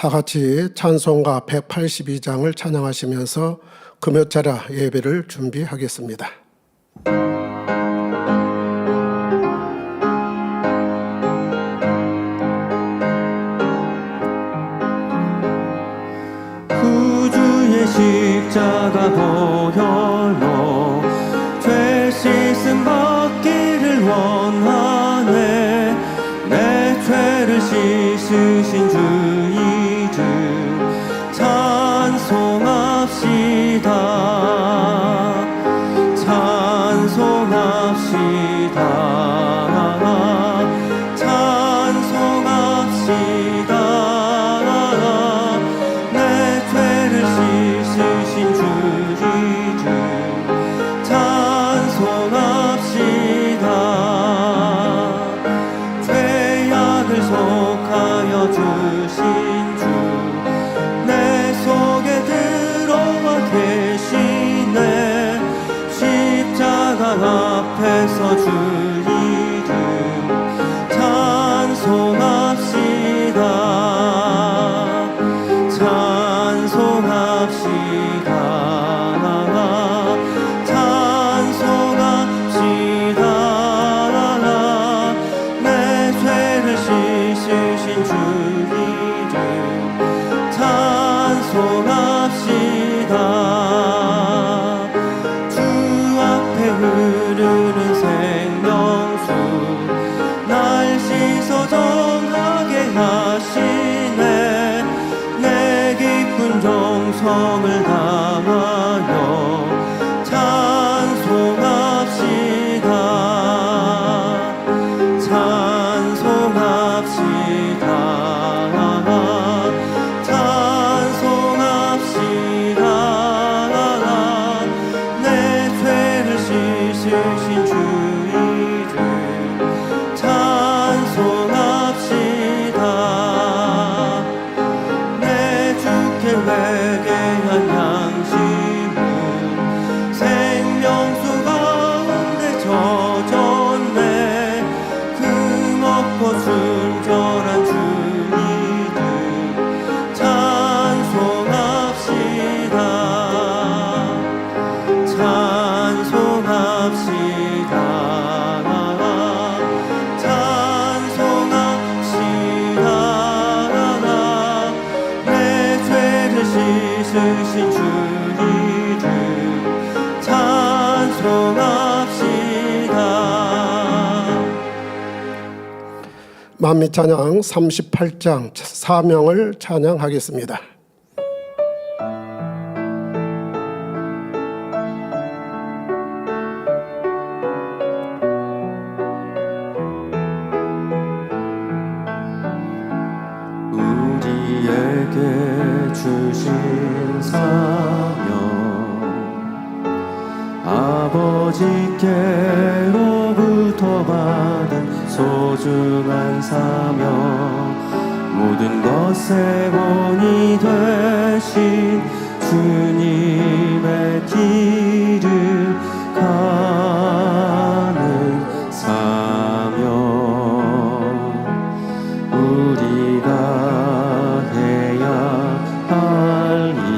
다 같이 찬송가 182장을 찬양하시면서 금요자라 예배를 준비하겠습니다. 구주의 십자가 보혈로 죄 씻음 받기를 원하네. 내 죄를 씻으신 주 이름 찬송합시다. 찬송합시다. 찬송합시다. 내 죄를 씻으신 주 이름 찬송합시다. 죄악을 속하여 주신 주 내 속에 들어와 계시네. 십자가 앞에서 주 이름 찬송합시다. 찬송합시다. 찬송합시다. 내 죄를 씻으신 주 이름 찬송합시다. 주 앞에 흐르는 생명수 날 씻어 정하게 하시네. 내 기쁜 정성을 다하여 찬송합시다. 찬송합시다. 찬송합시다. 내 죄를 씻으신 주 이름 찬송합시다. 내 주께 회개한 양심은 생명수 가운데 젖었네. 금없고 순전한 주 이름 찬송합시다. 찬송합시다. 찬송합시다. 내 죄를 씻으신 주 이름 찬송합시다. 만미찬양 38장 사명을 찬양하겠습니다. 우리에게 주신 사명 아버지께로부터 받은 소중한 사명 모든 것의 원이 되신 주님의 길을 가는 사명 우리가 해야 할 일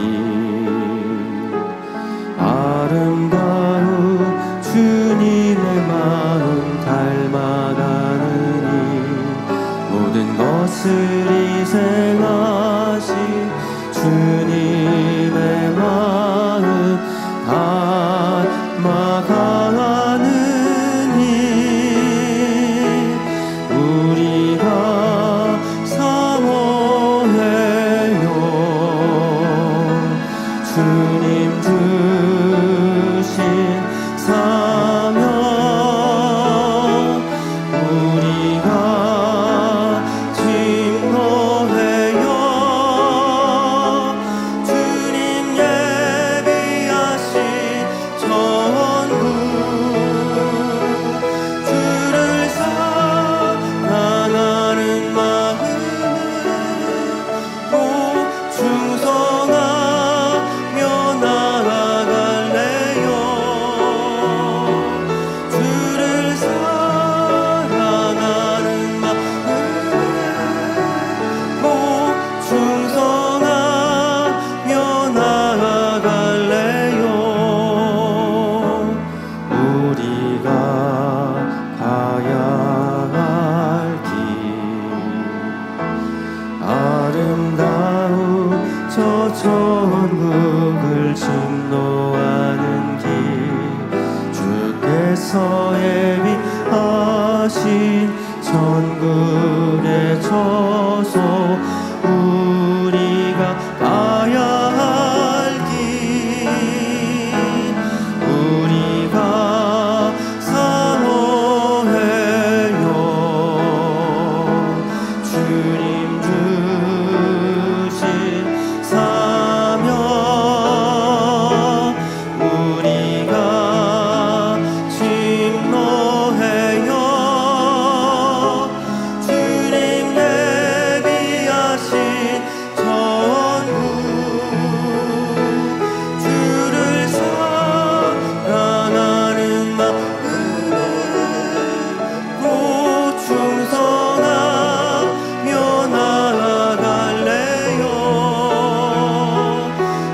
아름다운 주님의 마음 닮아가는 일 모든 것을 희생하신 주님의 마음 닮아가는 일 우리가 사모해요. 주님 주신 사명 우리가 증거해요. 예비하신 천국의 처소 우리가 가야 할 길 우리가 사모해요 주님 주신 사명 우리가 침노해요 주님 예비하신 천국 주를 사랑하는 마음으로 충성하며 나아갈래요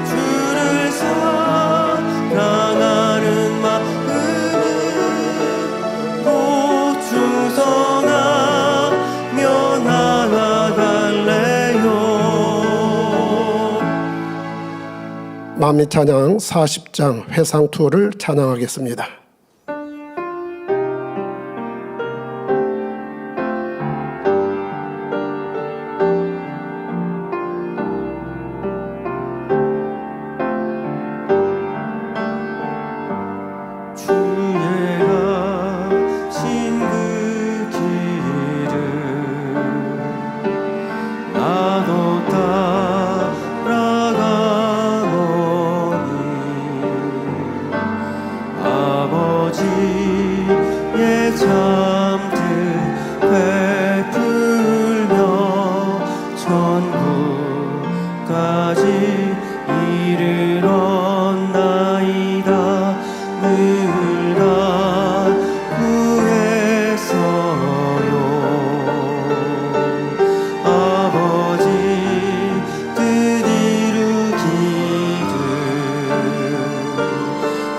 주를 사랑하는 마음으로 충성하며 나아갈래요. 만미찬양 40장 회상투를 찬양하겠습니다. 주의 가신 그 길을 나도 따라가노니 아버지의 참뜻 베풀며 천국까지 이르렀나이다 늘 구했어요 아버지 뜻 이루기를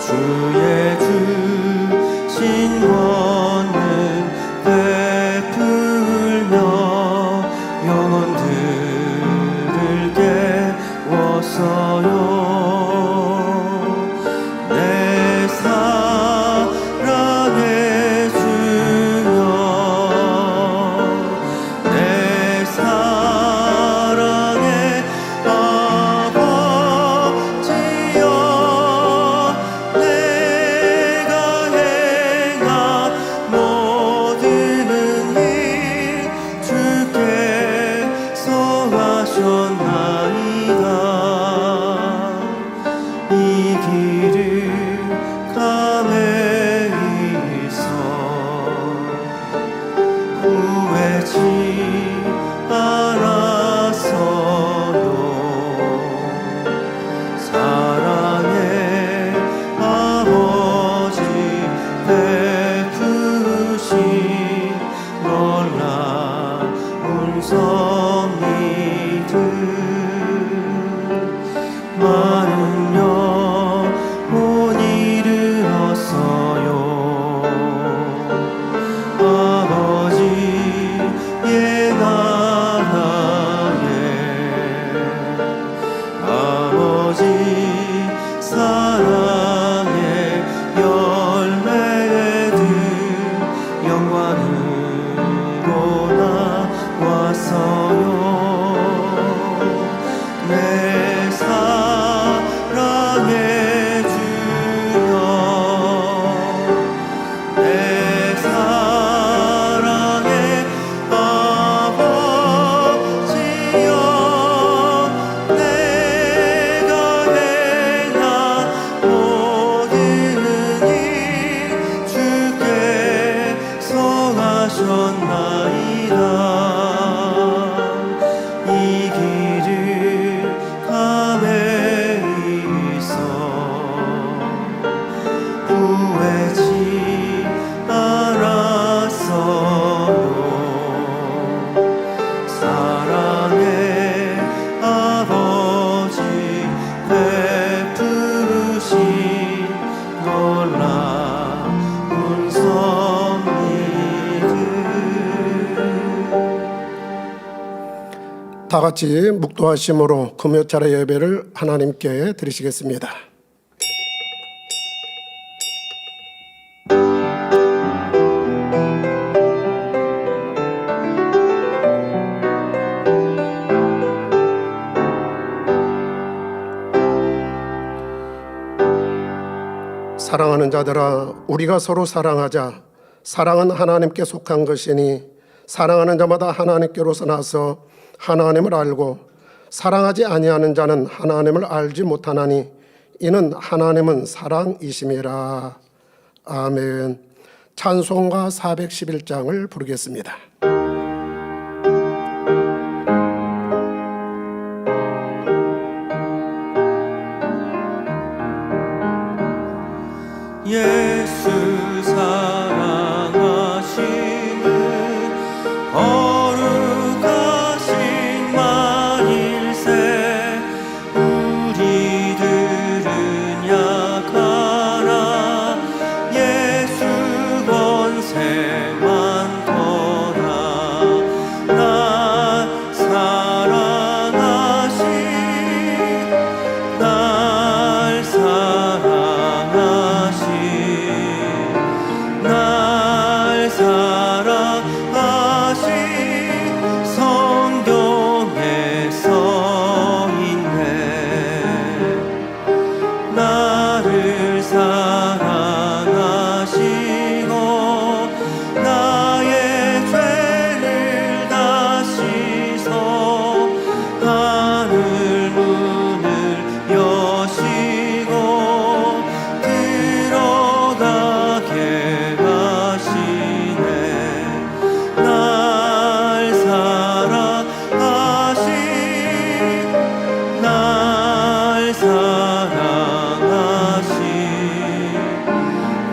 주의 주신 권능 베풀며 영혼들을 깨웠어요 내 사랑의 주여 내 사랑의 아버지여 내가 행한 모든 일 주께서 하셨나이다 이 길을 감에 있어 후회치 않았어요 사랑의 아버지 베푸신 놀라운 섭리들 많은 영혼 이르렀어요 아버지의 나라에 아버지 사랑의 열매들 영광으로 나왔어요 내 사랑의 주여 내 사랑의 아버지여 내가 행한 모든 일 주께서 하셨나이다 이 길을 감에 있어 후회치 않았어요 사랑의 아버지 베푸신 놀라운 섭리들 다 같이 묵도하심으로 금요차례 예배를 하나님께 드리시겠습니다. 사랑하는 자들아, 우리가 서로 사랑하자. 사랑은 하나님께 속한 것이니 사랑하는 자마다 하나님께로서 나서 하나님을 알고 사랑하지 아니하는 자는 하나님을 알지 못하나니 이는 하나님은 사랑이심이라. 아멘. 찬송가 411장을 부르겠습니다. 예수 사랑하심은 거룩하신 만일세. 우리들은 약하나 예수 권세만 더라. 날 사랑하신 날 사랑하신 성경에 써있네. 나를 사랑하시고 나의 죄를 다 씻어 하늘 문을 여시고 들어가게 하시네. 날 사랑하신 날 사랑하신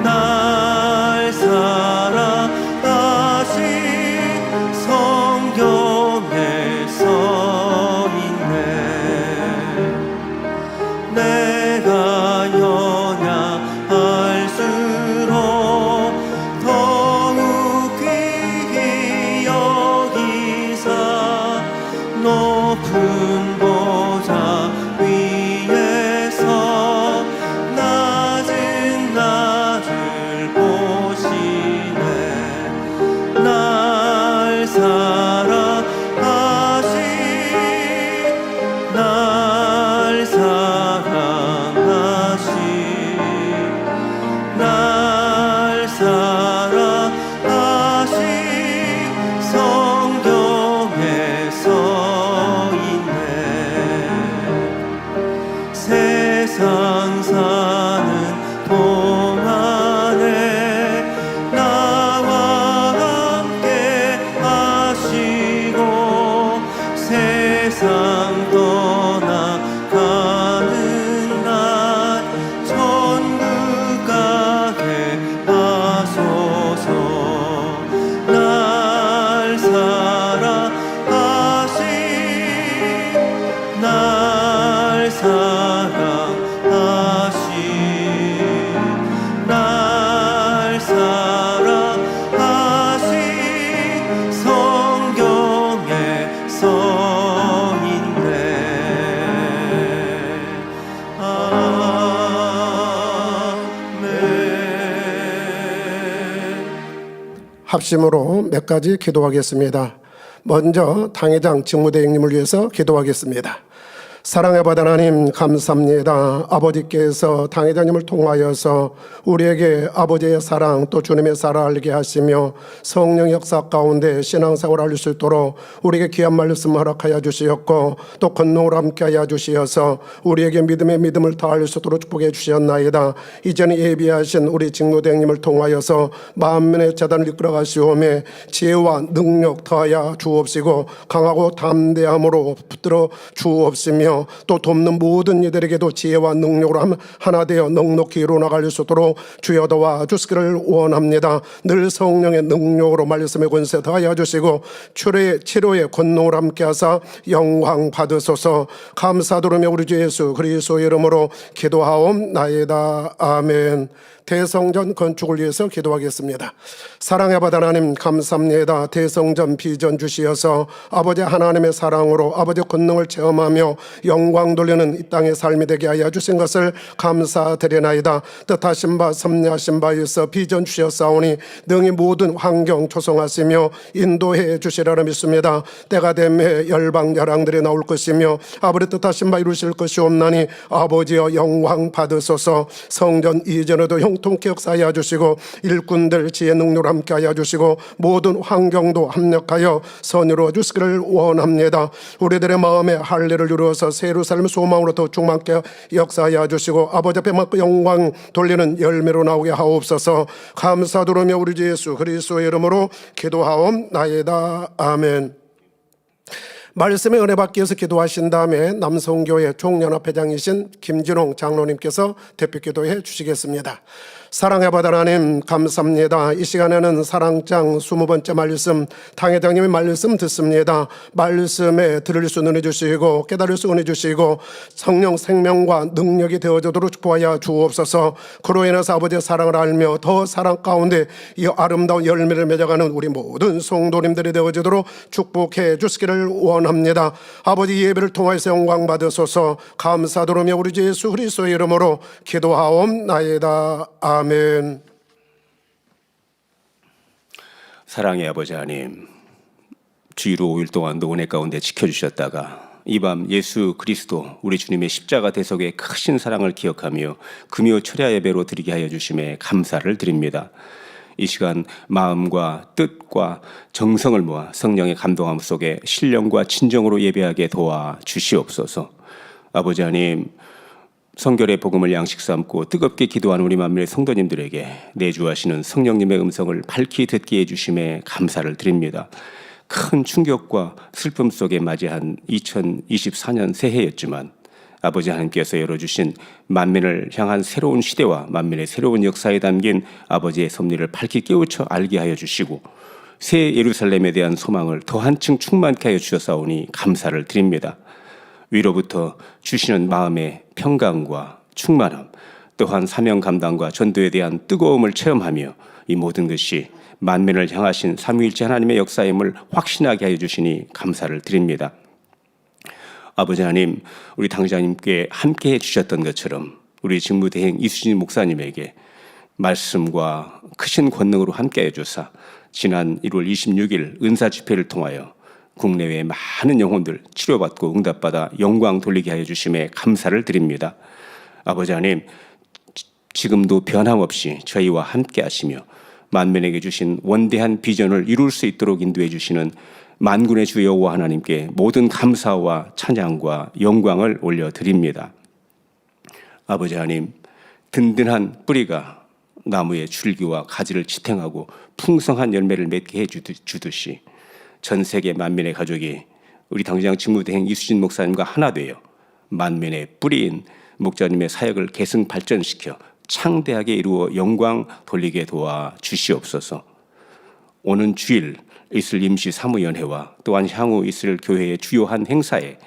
날 사랑하신 성경에 써있네. 내가 연약할수록 더욱 귀히 여기사 높은 보좌 위에서 낮은 나를 보시네. 날 사랑하신 날 사랑하신 날 사랑하신 성경에 써있네. 세상 사는 동안에 나와 함께 하시고 세상 떠나가는 날 천국 가게 하소서. 날 사랑하신 날 사랑하신 날 사랑하신 성경에 써있네. 아멘. 합심으로 몇 가지 기도하겠습니다. 먼저 당회장 직무대행님을 위해서 기도하겠습니다. 사랑의 바다 하나님 감사합니다. 아버지께서 당회장님을 통하여서 우리에게 아버지의 사랑 또 주님의 사랑을 알게 하시며 성령 역사 가운데 신앙생활을 할 수 있도록 우리에게 귀한 말씀 허락하여 주시었고 또 권능을 함께하여 주시어서 우리에게 믿음의 믿음을 다할 수 있도록 축복해 주셨나이다. 이제는 예비하신 우리 직무대행님을 통하여서 만민의 재단을 이끌어 가시오매 지혜와 능력 더하여 주옵시고 강하고 담대함으로 붙들어 주옵시며 또 돕는 모든 이들에게도 지혜와 능력으로 하나 되어 넉넉히 이루어나갈 수 있도록 주여 도와주시기를 원합니다. 늘 성령의 능력으로 말씀의 권세 더하여 주시고 치료의 권능을 함께 하사 영광 받으소서. 감사드리며 우리 주 예수 그리스도의 이름으로 기도하옵나이다. 아멘. 대성전 건축을 위해서 기도하겠습니다. 사랑의 바다 하나님 감사합니다. 대성전 비전 주시어서 아버지 하나님의 사랑으로 아버지 권능을 체험하며 영광 돌리는 이 땅의 삶이 되게 하여 주신 것을 감사드리나이다. 뜻하신 바 섭리하신 바에서 비전 주셨사오니 능히 모든 환경 조성하시며 인도해 주시리라 믿습니다. 때가 되매 열방 열왕들이 나올 것이며 아버지 뜻하신 바 이루실 것이옵나니 아버지여 영광 받으소서. 성전 이전에도 형통케 역사하여 주시고 일꾼들 지혜 능력을 함께 하여 주시고 모든 환경도 합력하여 선으로 주시기를 원합니다. 우리들의 마음에 할례를 이루어서 새로 삶의 소망으로 더 충만케 역사하여 주시고 아버지 앞에 막 영광 돌리는 열매로 나오게 하옵소서. 감사드리며 우리 주 예수 그리스도의 이름으로 기도하옵나이다. 아멘. 말씀의 은혜 받기 위해서 기도하신 다음에 남성교회 종연합회장이신 김진홍 장로님께서 대표 기도해 주시겠습니다. 사랑의 바다 하나님 감사합니다. 이 시간에는 사랑장 20번째 말씀 당회장님의 말씀 듣습니다. 말씀에 들을 수 은혜 주시고 깨달을 수 은혜 주시고 성령 생명과 능력이 되어주도록 축복하여 주옵소서. 그로 인해서 아버지의 사랑을 알며 더 사랑 가운데 이 아름다운 열매를 맺어가는 우리 모든 성도님들이 되어주도록 축복해 주시기를 원합니다. 아버지 예배를 통하여서 영광 받으소서. 감사드리며 우리 주 예수 그리스도의 이름으로 기도하옵나이다. 아멘. 사랑의 아버지 하나님, 주일로 5일 동안도 은혜 가운데 지켜주셨다가 이 밤 예수 그리스도 우리 주님의 십자가 대속의 크신 사랑을 기억하며 금요 철야 예배로 드리게 하여 주심에 감사를 드립니다. 이 시간 마음과 뜻과 정성을 모아 성령의 감동함 속에 신령과 진정으로 예배하게 도와 주시옵소서. 아버지 하나님, 성결의 복음을 양식 삼고 뜨겁게 기도하는 우리 만민의 성도님들에게 내주하시는 성령님의 음성을 밝히 듣게 해주심에 감사를 드립니다. 큰 충격과 슬픔 속에 맞이한 2024년 새해였지만 아버지 하나님께서 열어주신 만민을 향한 새로운 시대와 만민의 새로운 역사에 담긴 아버지의 섭리를 밝히 깨우쳐 알게 하여 주시고 새 예루살렘에 대한 소망을 더 한층 충만케 하여 주셨사오니 감사를 드립니다. 위로부터 주시는 마음의 평강과 충만함, 또한 사명 감당과 전도에 대한 뜨거움을 체험하며 이 모든 것이 만민을 향하신 삼위일체 하나님의 역사임을 확신하게 하여 주시니 감사를 드립니다. 아버지 하나님, 우리 당장님께 함께 해주셨던 것처럼 우리 직무대행 이수진 목사님에게 말씀과 크신 권능으로 함께 해주사 지난 1월 26일 은사 집회를 통하여 국내외의 많은 영혼들 치료받고 응답받아 영광 돌리게 하여 주심에 감사를 드립니다. 아버지 하나님, 지금도 변함없이 저희와 함께 하시며 만민에게 주신 원대한 비전을 이룰 수 있도록 인도해 주시는 만군의 주 여호와 하나님께 모든 감사와 찬양과 영광을 올려드립니다. 아버지 하나님, 든든한 뿌리가 나무의 줄기와 가지를 지탱하고 풍성한 열매를 맺게 해주듯이 전 세계 만민의 가족이 우리 당장 직무대행 이수진 목사님과 하나 되어 만민의 뿌리인 목자님의 사역을 계승 발전시켜 창대하게 이루어 영광 돌리게 도와 주시옵소서. 오는 주일 있을 임시 사무연회와 또한 향후 있을 교회의 주요한 행사에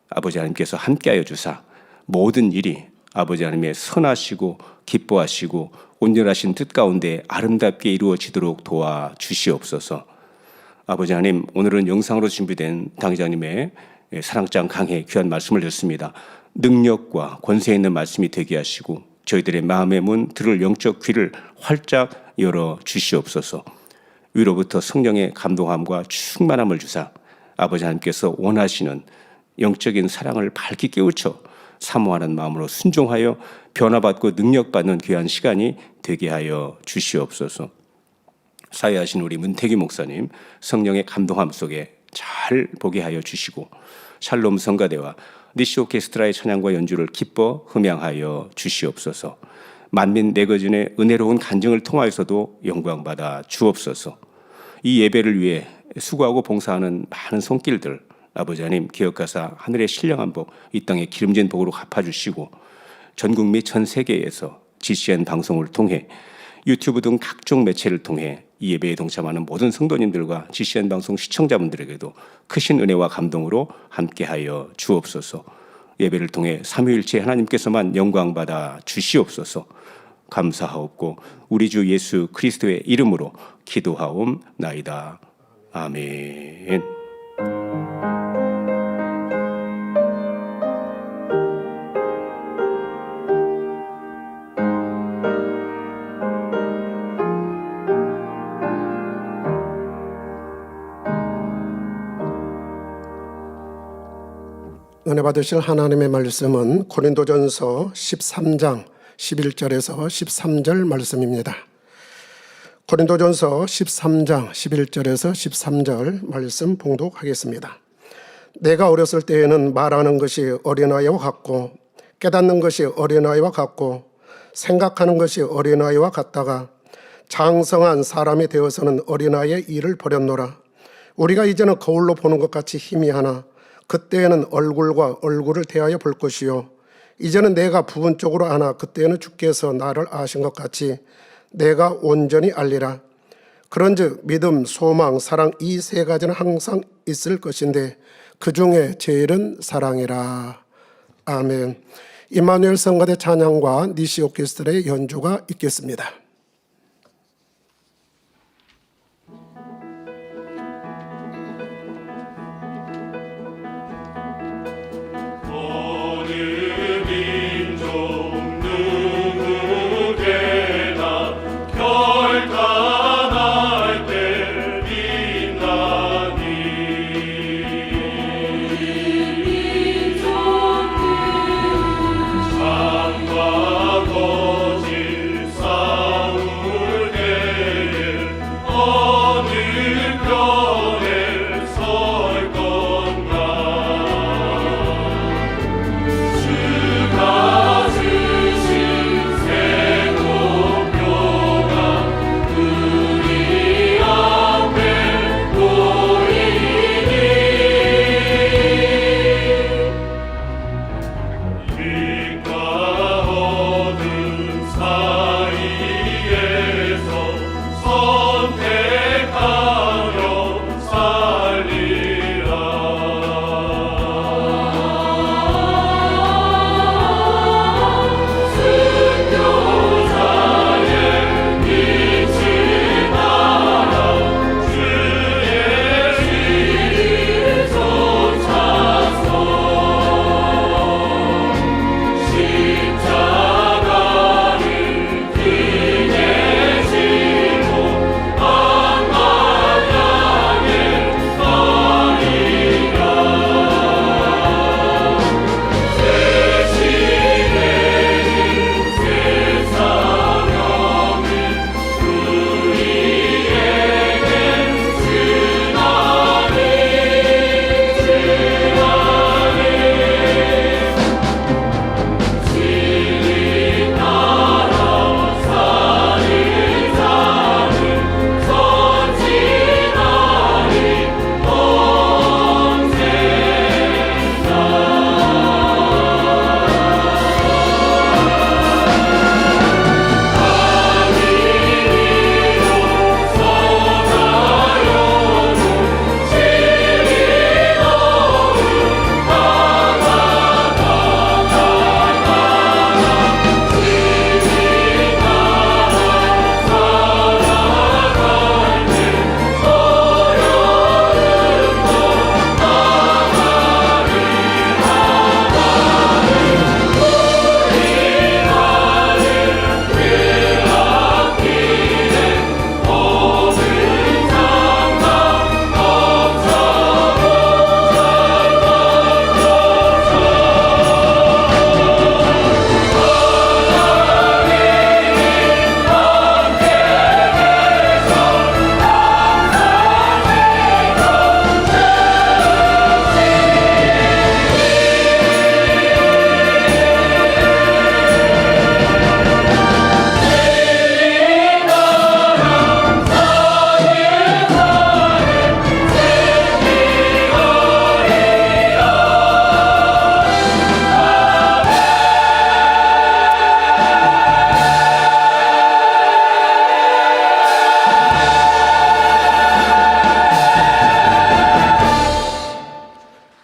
아버지 하나님께서 함께하여 주사 모든 일이 아버지 하나님의 선하시고 기뻐하시고 온전하신 뜻 가운데 아름답게 이루어지도록 도와 주시옵소서. 아버지 하나님, 오늘은 영상으로 준비된 당회장님의 사랑장 강해 귀한 말씀을 듣습니다. 능력과 권세 있는 말씀이 되게 하시고 저희들의 마음의 문, 들을 영적 귀를 활짝 열어 주시옵소서. 위로부터 성령의 감동함과 충만함을 주사 아버지 하나님께서 원하시는 영적인 사랑을 밝히 깨우쳐 사모하는 마음으로 순종하여 변화받고 능력받는 귀한 시간이 되게 하여 주시옵소서. 사회하신 우리 문태기 목사님 성령의 감동함 속에 잘 보게 하여 주시고 샬롬 성가대와 니시 오케스트라의 찬양과 연주를 기뻐 흠양하여 주시옵소서. 만민 내거진의 은혜로운 간증을 통하여서도 영광받아 주옵소서. 이 예배를 위해 수고하고 봉사하는 많은 손길들 아버지 하나님 기억하사 하늘의 신령한 복, 이 땅의 기름진 복으로 갚아주시고 전국 및 전 세계에서 GCN 방송을 통해 유튜브 등 각종 매체를 통해 이 예배에 동참하는 모든 성도님들과 GCN 방송 시청자분들에게도 크신 은혜와 감동으로 함께하여 주옵소서. 예배를 통해 삼위일체 하나님께서만 영광받아 주시옵소서. 감사하옵고 우리 주 예수 그리스도의 이름으로 기도하옵나이다. 아멘. 은혜 받으실 하나님의 말씀은 고린도전서 13장 11절에서 13절 말씀입니다. 고린도전서 13장 11절에서 13절 말씀 봉독하겠습니다. 내가 어렸을 때에는 말하는 것이 어린아이와 같고 깨닫는 것이 어린아이와 같고 생각하는 것이 어린아이와 같다가 장성한 사람이 되어서는 어린아이의 일을 버렸노라. 우리가 이제는 거울로 보는 것 같이 희미하나 그때에는 얼굴과 얼굴을 대하여 볼 것이요 이제는 내가 부분적으로 아나 그때에는 주께서 나를 아신 것 같이 내가 온전히 알리라. 그런즉 믿음, 소망, 사랑 이 세 가지는 항상 있을 것인데 그 중에 제일은 사랑이라. 아멘. 임마누엘 성가대 찬양과 니시 오케스트라의 연주가 있겠습니다.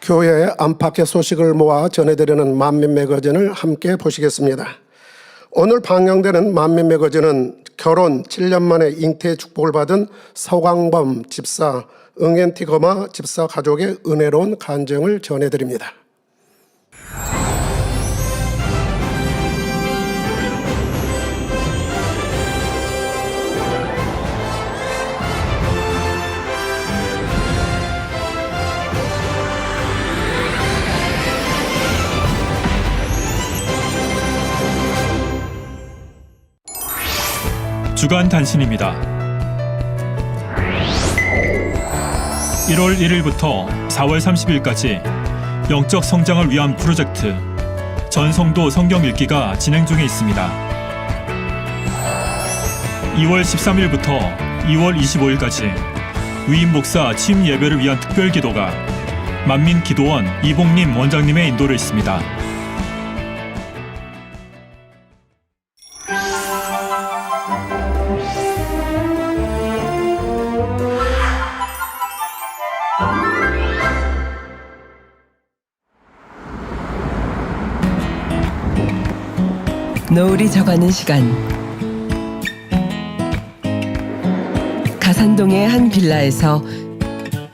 교회 안팎의 소식을 모아 전해드리는 만민 매거진을 함께 보시겠습니다. 오늘 방영되는 만민 매거진은 결혼 7년 만에 잉태의 축복을 받은 서광범 집사, 응앤티 거마 집사 가족의 은혜로운 간증을 전해드립니다. 주간 단신입니다. 1월 1일부터 4월 30일까지 영적 성장을 위한 프로젝트 전성도 성경 읽기가 진행 중에 있습니다. 2월 13일부터 2월 25일까지 위임 목사 취임 예배를 위한 특별 기도가 만민기도원 이봉림 원장님의 인도를 있습니다. 노을이 져가는 시간, 가산동의 한 빌라에서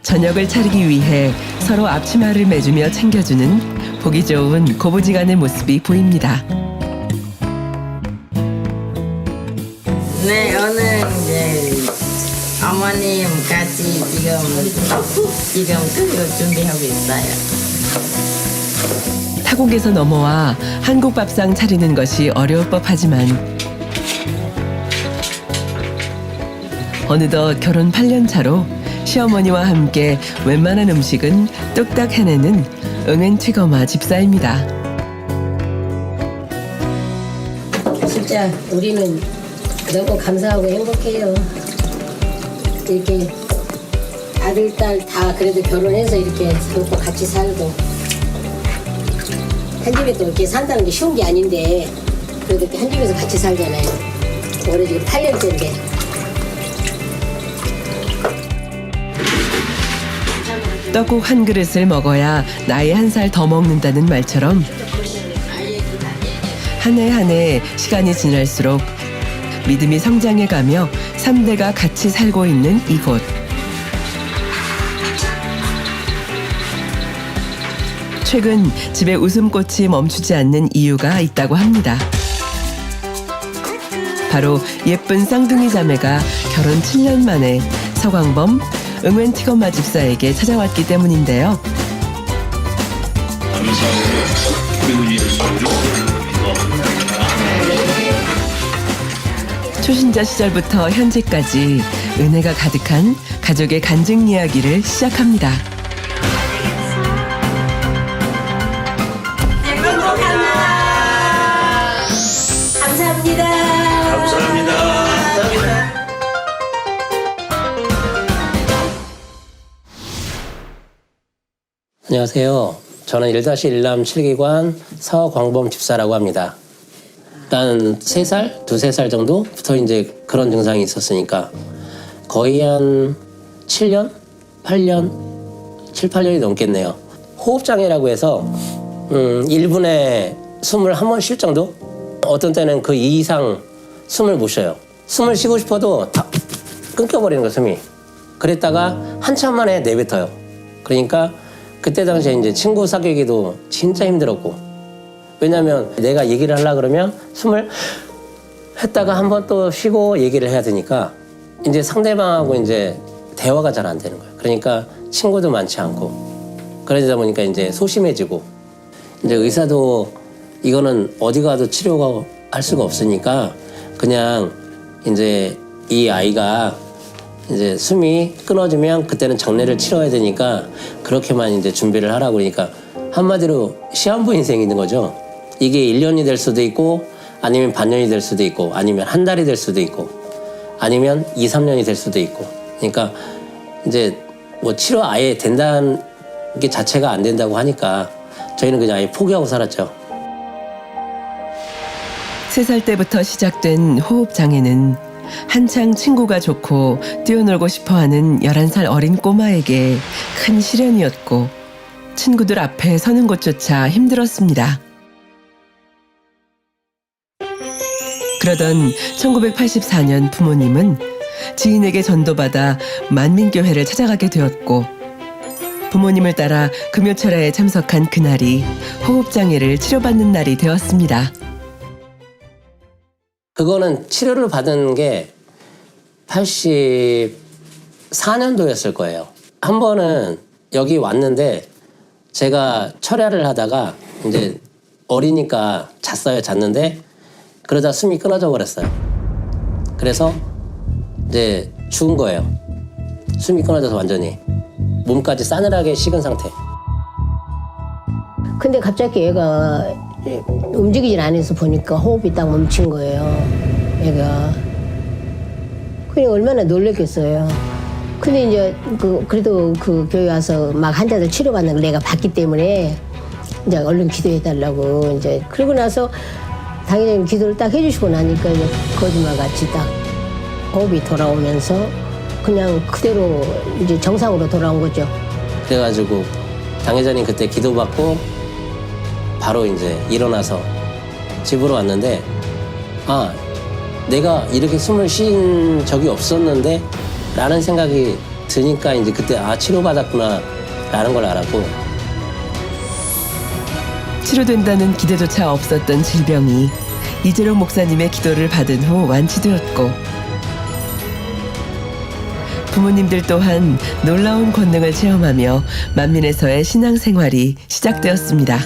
저녁을 차리기 위해 서로 앞치마를 매주며 챙겨주는 보기 좋은 고부지간의 모습이 보입니다. 네, 오늘 이제 어머님 같이 지금 그거 준비하고 있어요. 타국에서 넘어와 한국 밥상 차리는 것이 어려울 법하지만 어느덧 결혼 8년 차로 시어머니와 함께 웬만한 음식은 뚝딱 해내는 응앤튀거마 집사입니다. 진짜 우리는 너무 감사하고 행복해요. 이렇게 아들, 딸 다 그래도 결혼해서 이렇게 살고 같이 살고 한 집에 또 이렇게 산다는 게 쉬운 게 아닌데 그래도 이렇게 한 집에서 같이 살잖아요. 올해 지금 8년째인데. 떡국 한 그릇을 먹어야 나이 한 살 더 먹는다는 말처럼 한 해 한 해 시간이 지날수록 믿음이 성장해가며 3대가 같이 살고 있는 이곳. 최근 집에 웃음꽃이 멈추지 않는 이유가 있다고 합니다. 바로 예쁜 쌍둥이 자매가 결혼 7년 만에 서광범 응앤튀거마 집사에게 찾아왔기 때문인데요. 초신자 시절부터 현재까지 은혜가 가득한 가족의 간증 이야기를 시작합니다. 안녕하세요. 저는 1-1남 7기관 서광범 집사라고 합니다. 일단 3살, 2-3살 정도부터 이제 그런 증상이 있었으니까 거의 한 7년? 8년이 넘겠네요. 호흡장애라고 해서 1분에 숨을 한 번 쉴 정도? 어떤 때는 그 이상 숨을 못 쉬어요. 숨을 쉬고 싶어도 다 끊겨버리는 거예요, 숨이. 그랬다가 한참 만에 내뱉어요. 그러니까 그때 당시에 이제 친구 사귀기도 진짜 힘들었고, 왜냐면 내가 얘기를 하려고 그러면 숨을 했다가 한 번 또 쉬고 얘기를 해야 되니까 이제 상대방하고 이제 대화가 잘 안 되는 거예요. 그러니까 친구도 많지 않고, 그러다 보니까 이제 소심해지고, 이제 의사도 이거는 어디 가도 치료가 할 수가 없으니까 그냥 이제 이 아이가 이제 숨이 끊어지면 그때는 장례를 치러야 되니까 그렇게만 이제 준비를 하라고. 그러니까 한마디로 시한부 인생이 있는 거죠. 이게 1년이 될 수도 있고, 아니면 반년이 될 수도 있고, 아니면 한 달이 될 수도 있고, 아니면 2-3년이 될 수도 있고. 그러니까 이제 뭐 치료 아예 된다는 게 자체가 안 된다고 하니까 저희는 그냥 아예 포기하고 살았죠. 3살 때부터 시작된 호흡장애는 한창 친구가 좋고 뛰어놀고 싶어하는 11살 어린 꼬마에게 큰 시련이었고, 친구들 앞에 서는 것조차 힘들었습니다. 그러던 1984년 부모님은 지인에게 전도받아 만민교회를 찾아가게 되었고, 부모님을 따라 금요철야에 참석한 그날이 호흡장애를 치료받는 날이 되었습니다. 그거는 치료를 받은 게 84년도였을 거예요. 한 번은 여기 왔는데 제가 철야를 하다가 이제 어리니까 잤는데 그러다 숨이 끊어져 버렸어요. 그래서 이제 죽은 거예요. 숨이 끊어져서 완전히 몸까지 싸늘하게 식은 상태. 근데 갑자기 얘가 움직이질 않아서 보니까 호흡이 딱 멈춘 거예요. 얘가. 그냥 얼마나 놀랬겠어요. 근데 이제 그래도 그 교회 와서 막 환자들 치료받는 걸 내가 봤기 때문에 이제 얼른 기도해달라고 이제 그러고 나서 당회장님 기도를 딱 해주시고 나니까 이제 거짓말같이 딱 호흡이 돌아오면서 그냥 그대로 이제 정상으로 돌아온 거죠. 그래가지고 당회장님 그때 기도받고 바로 이제 일어나서 집으로 왔는데 아 내가 이렇게 숨을 쉰 적이 없었는데 라는 생각이 드니까 이제 그때 아 치료받았구나 라는 걸 알았고 치료된다는 기대조차 없었던 질병이 이재룡 목사님의 기도를 받은 후 완치되었고 부모님들 또한 놀라운 권능을 체험하며 만민에서의 신앙생활이 시작되었습니다.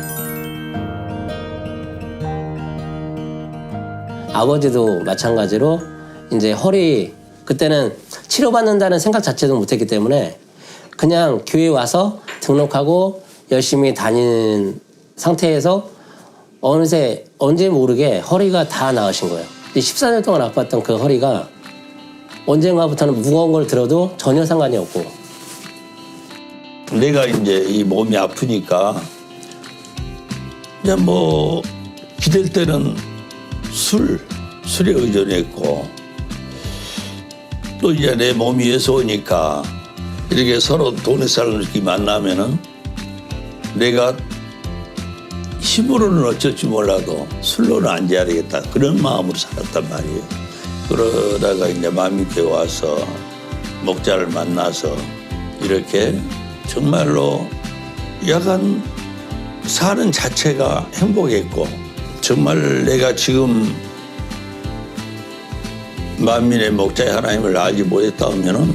아버지도 마찬가지로 이제 허리 그때는 치료받는다는 생각 자체도 못했기 때문에 그냥 교회 와서 등록하고 열심히 다니는 상태에서 어느새 언제 모르게 허리가 다 나으신 거예요. 14년 동안 아팠던 그 허리가 언젠가부터는 무거운 걸 들어도 전혀 상관이 없고 내가 이제 이 몸이 아프니까 이제 뭐 기댈 때는 술에 의존했고 또 이제 내 몸이 예소니까 이렇게 서로 동네 사람들끼리 만나면은 내가 힘으로는 어쩔지 몰라도 술로는 안 지야되겠다 그런 마음으로 살았단 말이에요. 그러다가 이제 만민교회 와서 목자를 만나서 이렇게 정말로 약간 사는 자체가 행복했고 정말 내가 지금 만민의 목자의 하나님을 알지 못했다 하면은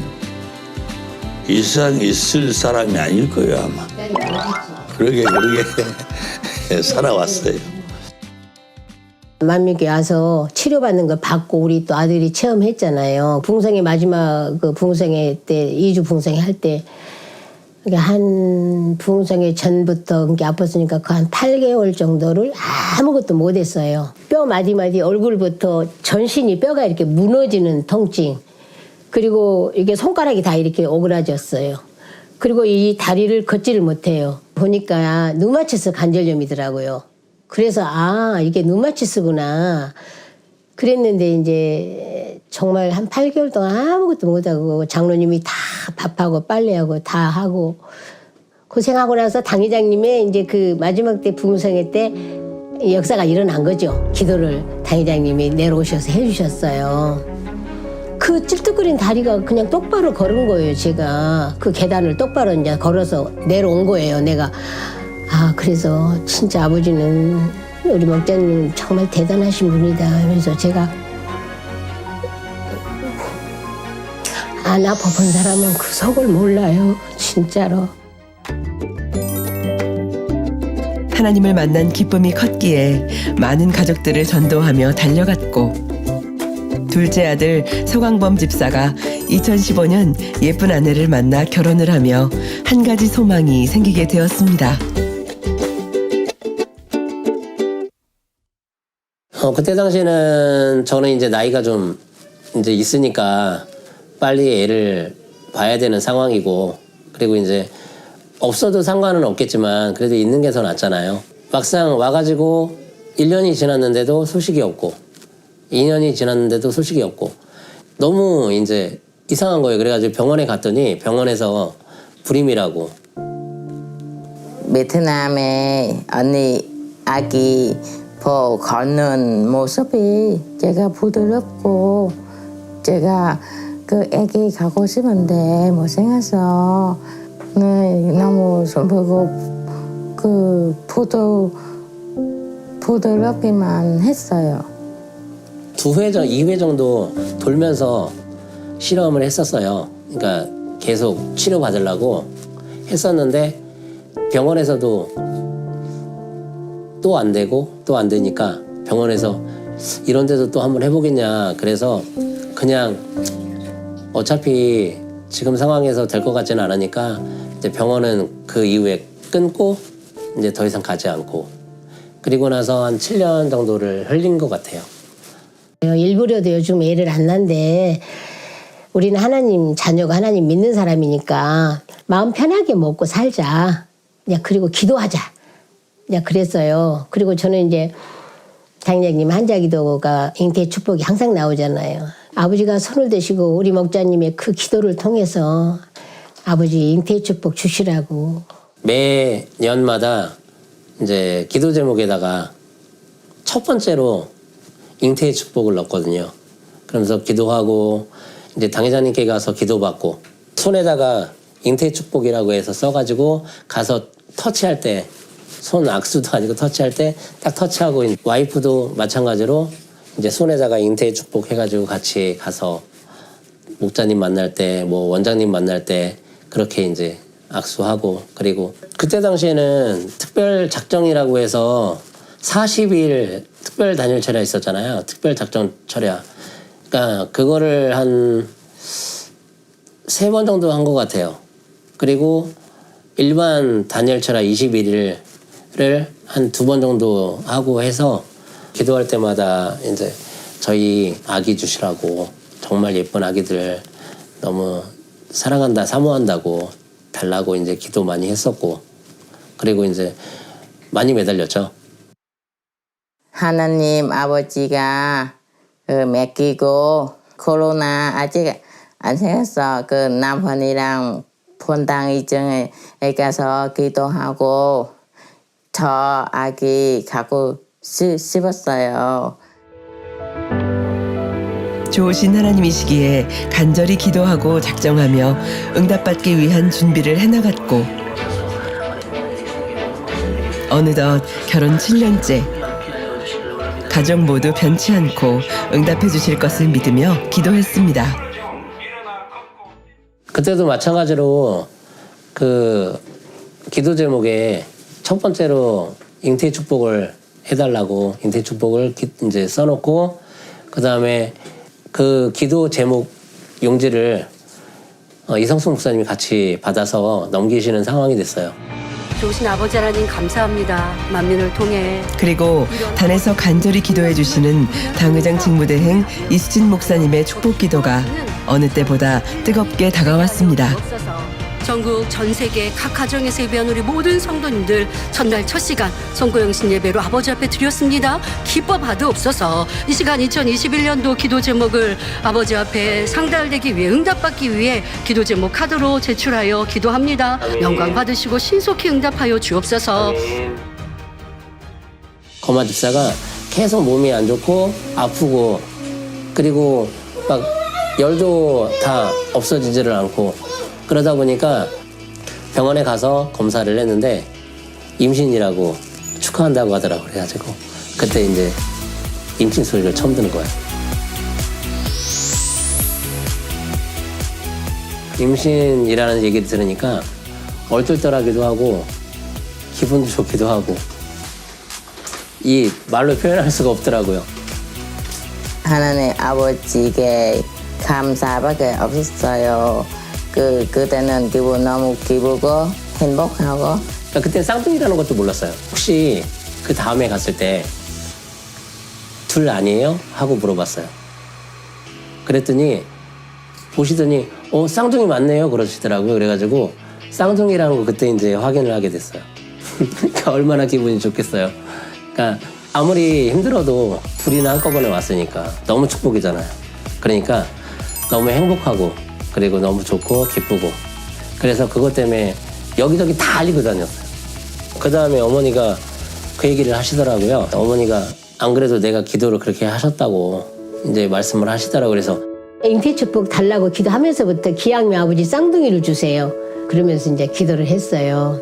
이 세상에 있을 사람이 아닐 거예요 아마. 그러게 살아왔어요. 만민교회 와서 치료받는 걸 받고 우리 또 아들이 체험했잖아요. 붕성회 마지막 그 붕성회 때 2주 붕성회 할 때 한 붕성회 전부터 그렇게 아팠으니까 그 한 8개월 정도를 아무것도 못했어요. 뼈 마디마디 얼굴부터 전신이 뼈가 이렇게 무너지는 통증 그리고 이게 손가락이 다 이렇게 오그라졌어요. 그리고 이 다리를 걷지를 못해요. 보니까 류마티스 관절염이더라고요. 그래서 아 이게 류마티스구나 그랬는데 이제 정말 한 8개월 동안 아무것도 못하고 장로님이 다 밥하고 빨래하고 다 하고 고생하고 나서 당회장님의 이제 그 마지막 때 부흥성회 때 역사가 일어난 거죠. 기도를 당회장님이 내려오셔서 해주셨어요. 그 찔뚝거린 다리가 그냥 똑바로 걸은 거예요. 제가 그 계단을 똑바로 이제 걸어서 내려온 거예요. 내가 아 그래서 진짜 아버지는 우리 목자님 정말 대단하신 분이다. 그래서 제가 안 아파본 사람은 그 속을 몰라요. 진짜로. 하나님을 만난 기쁨이 컸기에 많은 가족들을 전도하며 달려갔고 둘째 아들 서광범 집사가 2015년 예쁜 아내를 만나 결혼을 하며 한 가지 소망이 생기게 되었습니다. 그때 당시에는 저는 이제 나이가 좀 이제 있으니까 빨리 애를 봐야 되는 상황이고 그리고 이제 없어도 상관은 없겠지만 그래도 있는 게 더 낫잖아요. 막상 와가지고 1년이 지났는데도 소식이 없고 2년이 지났는데도 소식이 없고 너무 이제 이상한 거예요. 그래가지고 병원에 갔더니 병원에서 불임이라고. 베트남에 언니 아기 걷는 모습이 제가 부드럽고 제가 그 애기 가고 싶은데 못생겨서 너무 슬프고 그 부드럽기만 했어요. 2회 정도 돌면서 실험을 했었어요. 그러니까 계속 치료받으려고 했었는데 병원에서도 또 안 되고 또 안 되니까 병원에서 이런 데도 또 한번 해보겠냐 그래서 그냥 어차피 지금 상황에서 될 것 같지는 않으니까 이제 병원은 그 이후에 끊고 이제 더 이상 가지 않고 그리고 나서 한 7년 정도를 흘린 것 같아요. 일부러도 요즘 애를 안 낳는데 우리는 하나님 자녀가 하나님 믿는 사람이니까 마음 편하게 먹고 살자. 그리고 기도하자. 그랬어요. 그리고 저는 이제 당장님 한자기도가 잉태 축복이 항상 나오잖아요. 아버지가 손을 대시고 우리 목자님의 그 기도를 통해서 아버지 잉태 축복 주시라고. 매년마다 이제 기도 제목에다가 첫 번째로 잉태의 축복을 넣거든요. 그러면서 기도하고 이제 당회장님께 가서 기도받고 손에다가 잉태의 축복이라고 해서 써가지고 가서 터치할 때 손 악수도 아니고 터치할 때 딱 터치하고 와이프도 마찬가지로 이제 손에다가 잉태의 축복 해가지고 같이 가서 목자님 만날 때 뭐 원장님 만날 때 그렇게 이제 악수하고 그리고 그때 당시에는 특별 작정이라고 해서 40일 특별 단일 철야 있었잖아요. 특별 작정 철야. 그러니까 그거를 한 3번 정도 한 것 같아요. 그리고 일반 단일 철야 21일을 한 2번 정도 하고 해서 기도할 때마다 이제 저희 아기 주시라고 정말 예쁜 아기들 너무 사랑한다, 사모한다고 달라고 이제 기도 많이 했었고 그리고 이제 많이 매달렸죠. 하나님 아버지가 맡기고 코로나 아직 안 생겼어. 그 남편이랑 본당 이정에 가서 기도하고 저 아기 갖고 씹었어요. 좋으신 하나님이시기에 간절히 기도하고 작정하며 응답받기 위한 준비를 해나갔고 어느덧 결혼 7년째 가족 모두 변치 않고 응답해 주실 것을 믿으며 기도했습니다. 그때도 마찬가지로 그 기도 제목에 첫 번째로 잉태 축복을 해달라고 잉태 축복을 이제 써놓고 그 다음에 그 기도 제목 용지를 이성수 목사님이 같이 받아서 넘기시는 상황이 됐어요. 좋으신 아버지 하나님 감사합니다. 만민을 통해 그리고 단에서 간절히 기도해 주시는 당의장 직무대행 이수진 목사님의 축복 기도가 어느 때보다 뜨겁게 다가왔습니다. 전국 전 세계 각 가정에서 예배한 우리 모든 성도님들 첫날 첫 시간 son고영신 예배로 아버지 앞에 드렸습니다. 기뻐 받으옵소서. 이 시간 2021년도 기도 제목을 아버지 앞에 상달되기 위해 응답받기 위해 기도 제목 카드로 제출하여 기도합니다. 영광 받으시고 신속히 응답하여 주옵소서. 거마 집사가 계속 몸이 안 좋고 아프고 그리고 막 열도 다 없어지지를 않고 그러다 보니까 병원에 가서 검사를 했는데 임신이라고 축하한다고 하더라고. 그래가지고 그때 이제 임신 소리를 처음 듣는 거야. 임신이라는 얘기를 들으니까 얼떨떨하기도 하고 기분도 좋기도 하고 이 말로 표현할 수가 없더라고요. 하나님 아버지께 감사밖에 없었어요. 그때는 기분 너무 기쁘고 행복하고. 그러니까 그때 쌍둥이라는 것도 몰랐어요. 혹시 그 다음에 갔을 때 둘 아니에요? 하고 물어봤어요. 그랬더니 보시더니 쌍둥이 맞네요 그러시더라고요. 그래가지고 쌍둥이라는 거 그때 이제 확인을 하게 됐어요. 그러니까 얼마나 기분이 좋겠어요. 그러니까 아무리 힘들어도 둘이나 한꺼번에 왔으니까 너무 축복이잖아요. 그러니까 너무 행복하고 그리고 너무 좋고 기쁘고 그래서 그것 때문에 여기저기 다 알리고 다녔어요. 그 다음에 어머니가 그 얘기를 하시더라고요. 어머니가 안 그래도 내가 기도를 그렇게 하셨다고 이제 말씀을 하시더라고요. 그래서 잉태 축복 달라고 기도하면서부터 기양미 아버지 쌍둥이를 주세요. 그러면서 이제 기도를 했어요.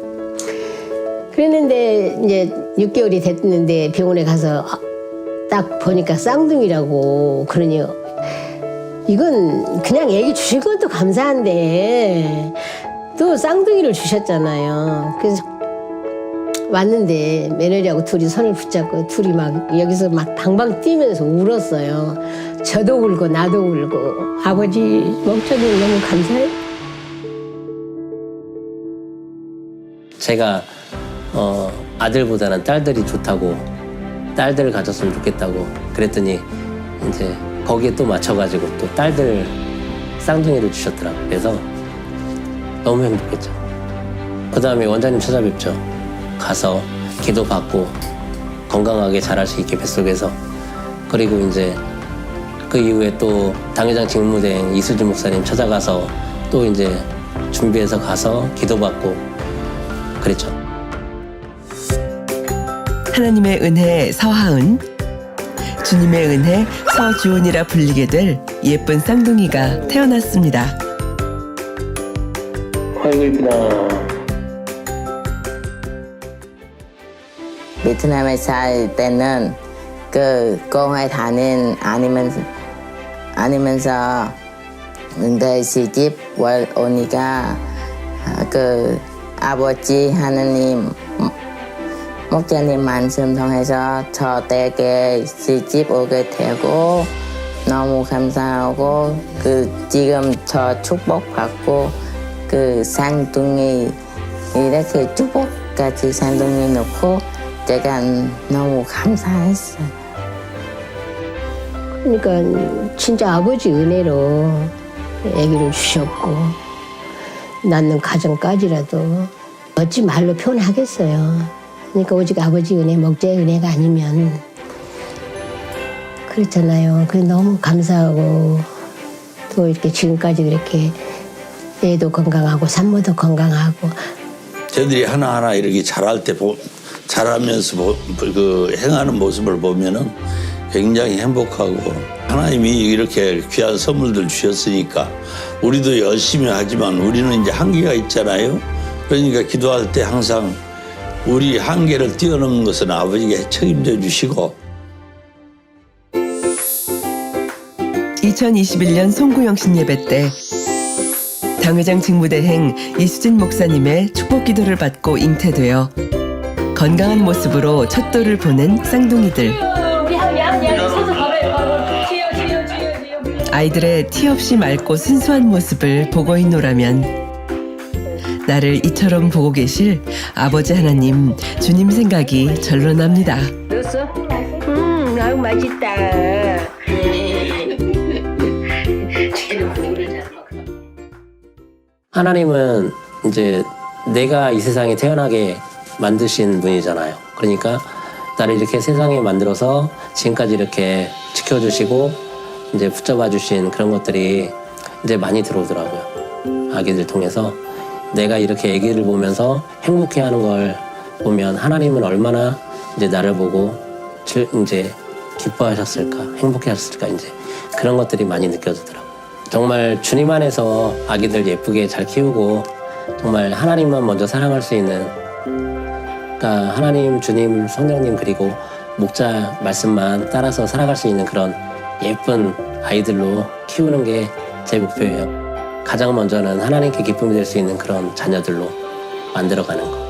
그랬는데 이제 6개월이 됐는데 병원에 가서 딱 보니까 쌍둥이라고 그러니 이건 그냥 애기 주신 것도 감사한데 또 쌍둥이를 주셨잖아요. 그래서 왔는데 며느리하고 둘이 손을 붙잡고 둘이 막 여기서 막 방방 뛰면서 울었어요. 저도 울고 나도 울고. 아버지 목적이 너무 감사해요. 제가 아들보다는 딸들이 좋다고, 딸들을 가졌으면 좋겠다고 그랬더니 이제 거기에 또 맞춰가지고 또 딸들 쌍둥이를 주셨더라고요. 그래서 너무 행복했죠. 그 다음에 원장님 찾아뵙죠. 가서 기도받고 건강하게 자랄 수 있게 뱃속에서. 그리고 이제 그 이후에 또 당회장 직무대행 이수진 목사님 찾아가서 또 이제 준비해서 가서 기도받고 그랬죠. 하나님의 은혜 서하은, 주님의 은혜 서주은이라 불리게 될 예쁜 쌍둥이가 태어났습니다. 아이고 이쁘다. 베트남에 살 때는 그 공회 아니면서 근데 시집 오니까 그 아버지 하느님 목사님 말씀 통해서 저 댁에 시집 오게 되고 너무 감사하고 그 지금 저 축복받고 그 쌍둥이 이렇게 축복까지 쌍둥이 놓고 제가 너무 감사했어요. 그러니까 진짜 아버지 은혜로 아기를 주셨고 낳는 가정까지라도 어찌 말로 표현하겠어요. 그러니까 오직 아버지 은혜, 목자의 은혜가 아니면 그렇잖아요. 그래 너무 감사하고 또 이렇게 지금까지 그렇게 애도 건강하고 산모도 건강하고 저들이 하나하나 이렇게 자랄 때 자라면서 그 행하는 모습을 보면은 굉장히 행복하고 하나님이 이렇게 귀한 선물들 주셨으니까 우리도 열심히 하지만 우리는 이제 한계가 있잖아요. 그러니까 기도할 때 항상 우리 한계를 뛰어넘는 것은 아버지가 책임져 주시고 2021년 송구영신 예배 때 당회장 직무대행 이수진 목사님의 축복 기도를 받고 잉태되어 건강한 모습으로 첫 돌을 보낸 쌍둥이들. 아이들의 티 없이 맑고 순수한 모습을 보고 있노라면 나를 이처럼 보고 계실 아버지 하나님, 주님 생각이 절로 납니다. 넣었어? 아유 맛있다. 하나님은 이제 내가 이 세상에 태어나게 만드신 분이잖아요. 그러니까 나를 이렇게 세상에 만들어서 지금까지 이렇게 지켜주시고 이제 붙잡아 주신 그런 것들이 이제 많이 들어오더라고요. 아기들 통해서 내가 이렇게 아기를 보면서 행복해하는 걸 보면 하나님은 얼마나 이제 나를 보고 이제 기뻐하셨을까, 행복해하셨을까 이제 그런 것들이 많이 느껴지더라고요. 정말 주님 안에서 아기들 예쁘게 잘 키우고 정말 하나님만 먼저 사랑할 수 있는, 그러니까 하나님, 주님, 성령님 그리고 목자 말씀만 따라서 살아갈 수 있는 그런 예쁜 아이들로 키우는 게 제 목표예요. 가장 먼저는 하나님께 기쁨이 될 수 있는 그런 자녀들로 만들어가는 거.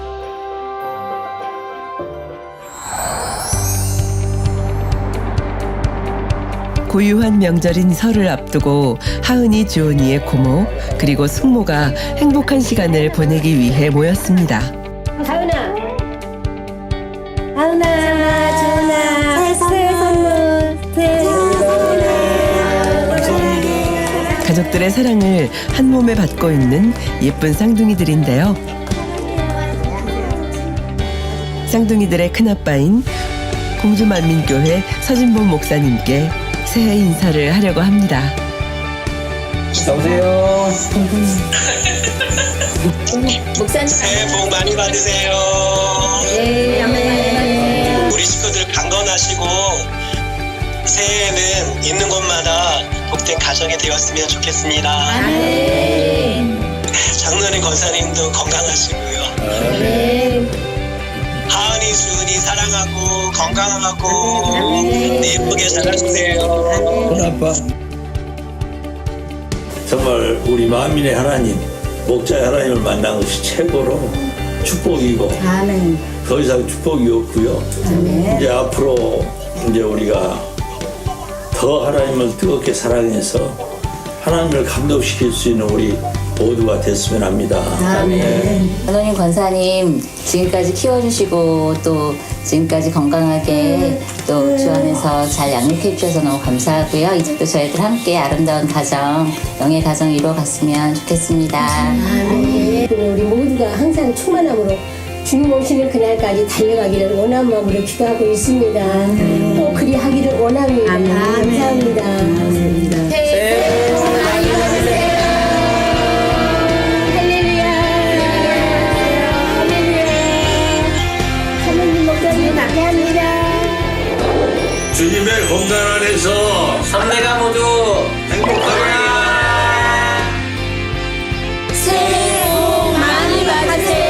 고유한 명절인 설을 앞두고 하은이, 주은이의 고모 그리고 숙모가 행복한 시간을 보내기 위해 모였습니다. 하은아, 주은아, 새 선물, 가족들의 사랑을 한 몸에 받고 있는 예쁜 쌍둥이들인데요. 쌍둥이들의 큰아빠인 공주만민교회 서진범 목사님께 새해 인사를 하려고 합니다. 여보세요. 목사님. 새해 복 많이 받으세요. 네, 우리 식구들 강건하시고 새해에는 있는 곳마다 복된 가정이 되었으면 좋겠습니다. 장로님 권사님도 건강하시고요. 하은이, 주은이 사랑하고 건강하고 예쁘게 자라주세요. 아빠 정말 우리 만민의 하나님, 목자의 하나님을 만난 것이 최고로 축복이고 아멘. 더 이상 축복이 없고요. 이제 앞으로 이제 우리가 더 하나님을 뜨겁게 사랑해서 하나님을 감동시킬 수 있는 우리 모두가 됐으면 합니다. 하나님 권사님 지금까지 키워주시고 또 지금까지 건강하게 또 주안에서 잘 양육해 주셔서 너무 감사하고요. 이제도 저희들 함께 아름다운 가정, 영예 가정 이루어갔으면 좋겠습니다. 우리 모두가 항상 충만함으로 주님 오시는 그날까지 달려가기를 원하는 마음으로 기도하고 있습니다. 또 그리 하기를 원합니다. 감사합니다. 새해 복 많이 받으세요. 할렐루야. 할렐루야. 하나님 목사님 감사합니다. 주님의 건강 안에서 삼대가 모두 행복하라. 새해 복 많이 받으세요.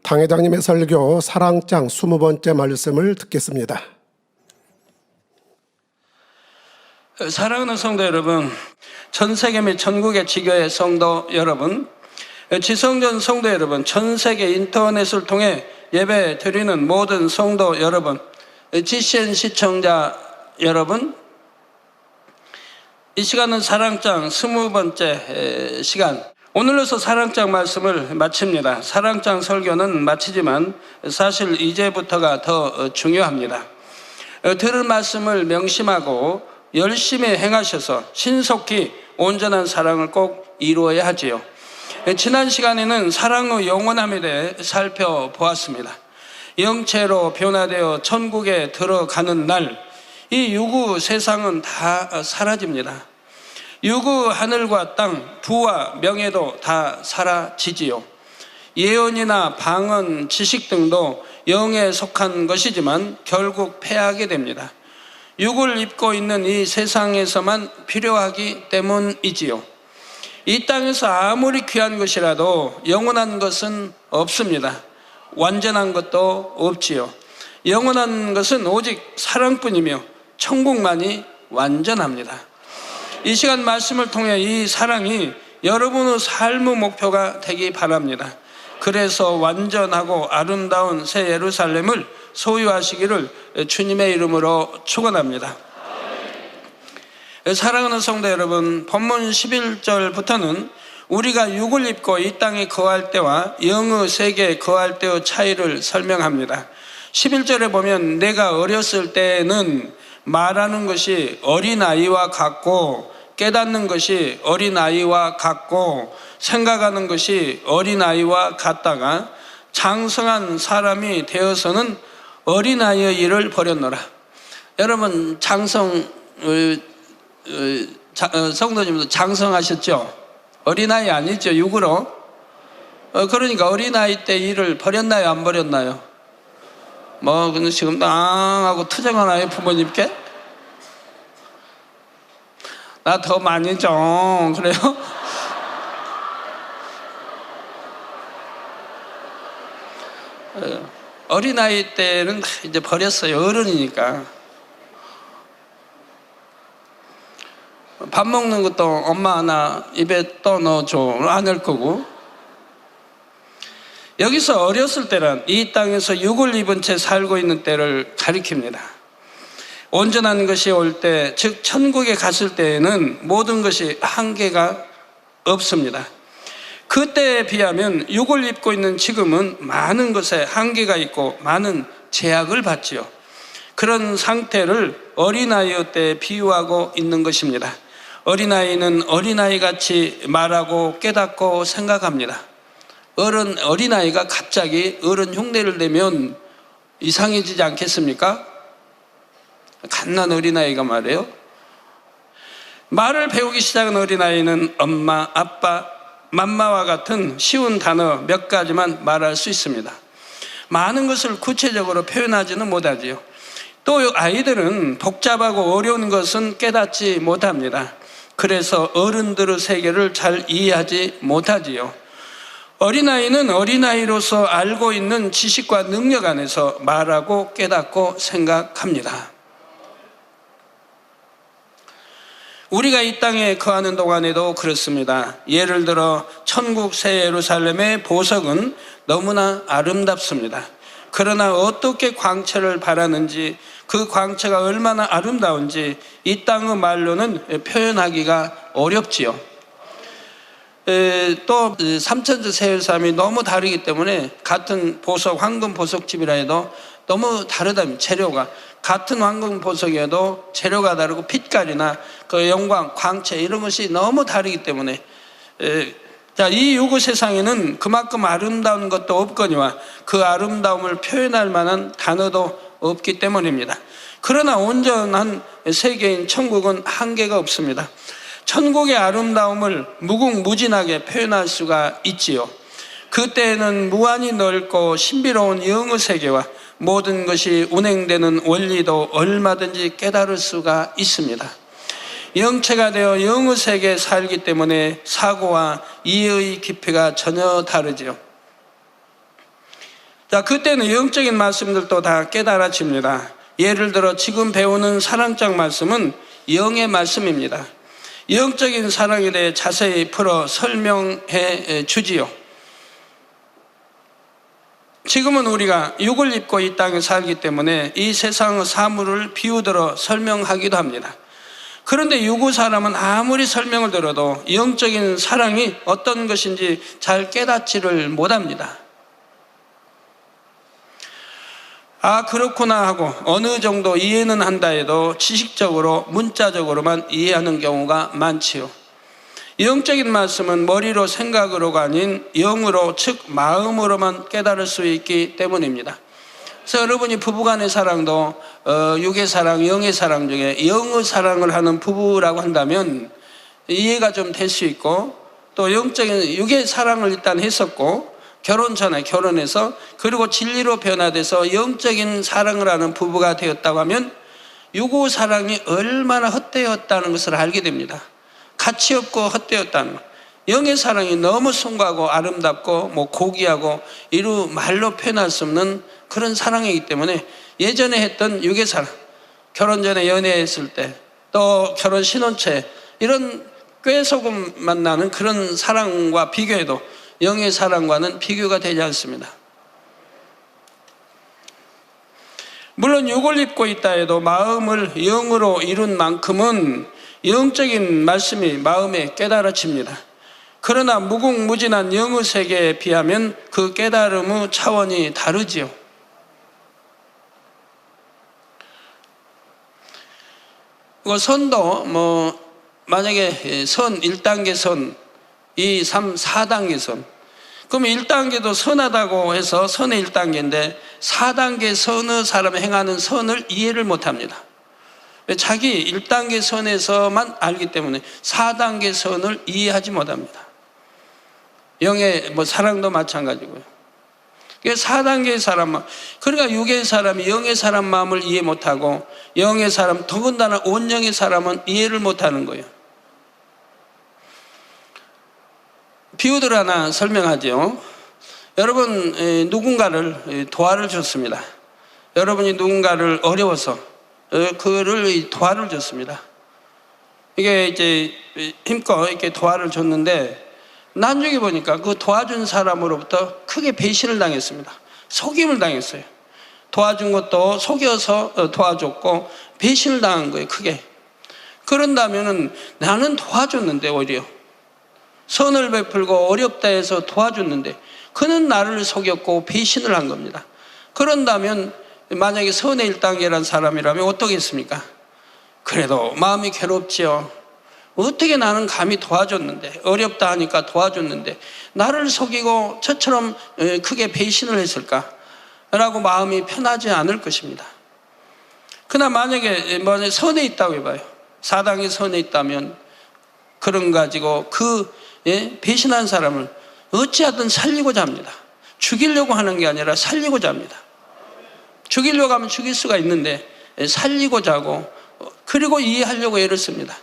당회장님의 설교 사랑장 20번째 말씀을 듣겠습니다. 사랑하는 성도 여러분, 전 세계 및 전국의 지교회 성도 여러분, 지성전 성도 여러분, 전 세계 인터넷을 통해 예배 드리는 모든 성도 여러분, GCN 시청자 여러분, 이 시간은 사랑장 20번째 시간, 오늘로서 사랑장 말씀을 마칩니다. 사랑장 설교는 마치지만 사실 이제부터가 더 중요합니다. 들은 말씀을 명심하고 열심히 행하셔서 신속히 온전한 사랑을 꼭 이루어야 하지요. 지난 시간에는 사랑의 영원함에 대해 살펴보았습니다. 영체로 변화되어 천국에 들어가는 날, 이 유구 세상은 다 사라집니다. 유구 하늘과 땅, 부와 명예도 다 사라지지요. 예언이나 방언, 지식 등도 영에 속한 것이지만 결국 패하게 됩니다. 육을 입고 있는 이 세상에서만 필요하기 때문이지요. 이 땅에서 아무리 귀한 것이라도 영원한 것은 없습니다. 완전한 것도 없지요. 영원한 것은 오직 사랑뿐이며 천국만이 완전합니다. 이 시간 말씀을 통해 이 사랑이 여러분의 삶의 목표가 되기 바랍니다. 그래서 완전하고 아름다운 새 예루살렘을 소유하시기를 주님의 이름으로 축원합니다. 사랑하는 성도 여러분, 본문 11절부터는 우리가 육을 입고 이 땅에 거할 때와 영의 세계에 거할 때의 차이를 설명합니다. 11절에 보면 내가 어렸을 때는 말하는 것이 어린아이와 같고 깨닫는 것이 어린아이와 같고 생각하는 것이 어린아이와 같다가 장성한 사람이 되어서는 어린아이의 일을 버렸노라. 여러분 성도님도 장성하셨죠? 어린아이 아니죠? 육으로. 그러니까 어린아이 때 일을 버렸나요? 안 버렸나요? 뭐 근데 지금 하고 투정하나요? 부모님께? 나 더 많이 줘. 그래요? 어린아이 때는 이제 버렸어요. 어른이니까. 밥 먹는 것도 엄마 하나 입에 떠 넣어줘. 안 할 거고. 여기서 어렸을 때란 이 땅에서 육을 입은 채 살고 있는 때를 가리킵니다. 온전한 것이 올 때, 즉 천국에 갔을 때에는 모든 것이 한계가 없습니다. 그때에 비하면 육을 입고 있는 지금은 많은 것에 한계가 있고 많은 제약을 받지요. 그런 상태를 어린아이의 때에 비유하고 있는 것입니다. 어린아이는 어린아이같이 말하고 깨닫고 생각합니다. 어린아이가 갑자기 어른 흉내를 내면 이상해지지 않겠습니까? 갓난 어린아이가 말이에요. 말을 배우기 시작한 어린아이는 엄마, 아빠, 맘마와 같은 쉬운 단어 몇 가지만 말할 수 있습니다. 많은 것을 구체적으로 표현하지는 못하지요. 또 아이들은 복잡하고 어려운 것은 깨닫지 못합니다. 그래서 어른들의 세계를 잘 이해하지 못하지요. 어린아이는 어린아이로서 알고 있는 지식과 능력 안에서 말하고 깨닫고 생각합니다. 우리가 이 땅에 거하는 동안에도 그렇습니다. 예를 들어 천국 새 예루살렘의 보석은 너무나 아름답습니다. 그러나 어떻게 광채를 발하는지, 그 광채가 얼마나 아름다운지 이 땅의 말로는 표현하기가 어렵지요. 또 삼천주 새 예루살렘이 너무 다르기 때문에 같은 보석, 황금 보석집이라 해도 너무 다르다면 재료가 같은 황금 보석이어도 재료가 다르고 빛깔이나 그 영광, 광채 이런 것이 너무 다르기 때문에 자, 이 요구 세상에는 그만큼 아름다운 것도 없거니와 그 아름다움을 표현할 만한 단어도 없기 때문입니다. 그러나 온전한 세계인 천국은 한계가 없습니다. 천국의 아름다움을 무궁무진하게 표현할 수가 있지요. 그때에는 무한히 넓고 신비로운 영의 세계와 모든 것이 운행되는 원리도 얼마든지 깨달을 수가 있습니다. 영체가 되어 영의 세계에 살기 때문에 사고와 이해의 깊이가 전혀 다르지요. 자, 그때는 영적인 말씀들도 다 깨달아집니다. 예를 들어 지금 배우는 사랑장 말씀은 영의 말씀입니다. 영적인 사랑에 대해 자세히 풀어 설명해 주지요. 지금은 우리가 육을 입고 이 땅에 살기 때문에 이 세상의 사물을 비유들어 설명하기도 합니다. 그런데 유구 사람은 아무리 설명을 들어도 영적인 사랑이 어떤 것인지 잘 깨닫지를 못합니다. 아, 그렇구나 하고 어느 정도 이해는 한다 해도 지식적으로 문자적으로만 이해하는 경우가 많지요. 영적인 말씀은 머리로 생각으로가 아닌 영으로, 즉 마음으로만 깨달을 수 있기 때문입니다. 그래서 여러분이 부부간의 사랑도 육의 사랑, 영의 사랑 중에 영의 사랑을 하는 부부라고 한다면 이해가 좀 될 수 있고, 또 영적인 육의 사랑을 일단 했었고 결혼 전에 결혼해서 그리고 진리로 변화돼서 영적인 사랑을 하는 부부가 되었다고 하면 육의 사랑이 얼마나 헛되었다는 것을 알게 됩니다. 가치 없고 헛되었다는 것. 영의 사랑이 너무 숭고하고 아름답고 고귀하고 이루 말로 표현할 수 없는 그런 사랑이기 때문에 예전에 했던 육의 사랑, 결혼 전에 연애했을 때, 또 결혼 신혼체, 이런 꾀소금만 나는 그런 사랑과 비교해도 영의 사랑과는 비교가 되지 않습니다. 물론 육을 입고 있다 해도 마음을 영으로 이룬 만큼은 영적인 말씀이 마음에 깨달아집니다. 그러나 무궁무진한 영의 세계에 비하면 그 깨달음의 차원이 다르지요. 선도 만약에 선 1단계 선, 2, 3, 4단계 선, 그러면 1단계도 선하다고 해서 선의 1단계인데 4단계 선의 사람이 행하는 선을 이해를 못합니다. 자기 1단계 선에서만 알기 때문에 4단계 선을 이해하지 못합니다. 영의 사랑도 마찬가지고요. 4단계의 사람, 그러니까 육의 사람이 영의 사람 마음을 이해 못하고 영의 사람, 더군다나 온영의 사람은 이해를 못하는 거예요. 비유들 하나 설명하죠. 여러분, 누군가를 도와를 줬습니다. 여러분이 누군가를 어려워서 그를 도와를 줬습니다. 이게 이제 힘껏 이렇게 도와를 줬는데 나중에 보니까 그 도와준 사람으로부터 크게 배신을 당했습니다. 속임을 당했어요. 도와준 것도 속여서 도와줬고 배신을 당한 거예요, 크게. 그런다면은 나는 도와줬는데 오히려 선을 베풀고 어렵다 해서 도와줬는데 그는 나를 속였고 배신을 한 겁니다. 그런다면 만약에 선의 1단계라는 사람이라면 어떻겠습니까? 그래도 마음이 괴롭지요. 어떻게 나는 감히 도와줬는데, 어렵다 하니까 도와줬는데 나를 속이고 저처럼 크게 배신을 했을까? 라고 마음이 편하지 않을 것입니다. 그러나 만약에 선에 있다고 해봐요. 4단계 선에 있다면 그런 가지고 배신한 사람을 어찌하든 살리고자 합니다. 죽이려고 하는 게 아니라 살리고자 합니다. 죽이려고 하면 죽일 수가 있는데 살리고자 하고, 그리고 이해하려고 애를 씁니다.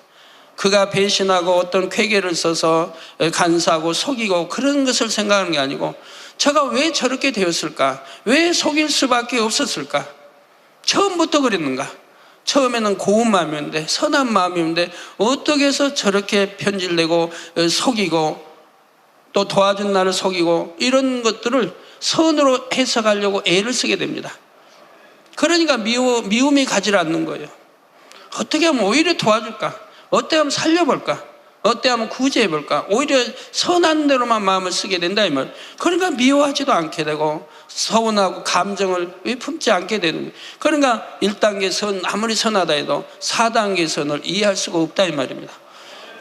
그가 배신하고 어떤 쾌계를 써서 간사하고 속이고 그런 것을 생각하는 게 아니고, 저가 왜 저렇게 되었을까? 왜 속일 수밖에 없었을까? 처음부터 그랬는가? 처음에는 고운 마음이었는데, 선한 마음이었는데 어떻게 해서 저렇게 편질되고 속이고 또 도와준 나를 속이고, 이런 것들을 선으로 해석하려고 애를 쓰게 됩니다. 그러니까 미움이 가지 않는 거예요. 어떻게 하면 오히려 도와줄까? 어떻게 하면 살려볼까? 어떻게 하면 구제해볼까? 오히려 선한 대로만 마음을 쓰게 된다 이 말. 그러니까 미워하지도 않게 되고 서운하고 감정을 품지 않게 되는 거예요. 그러니까 1단계 선, 아무리 선하다 해도 4단계 선을 이해할 수가 없다 이 말입니다.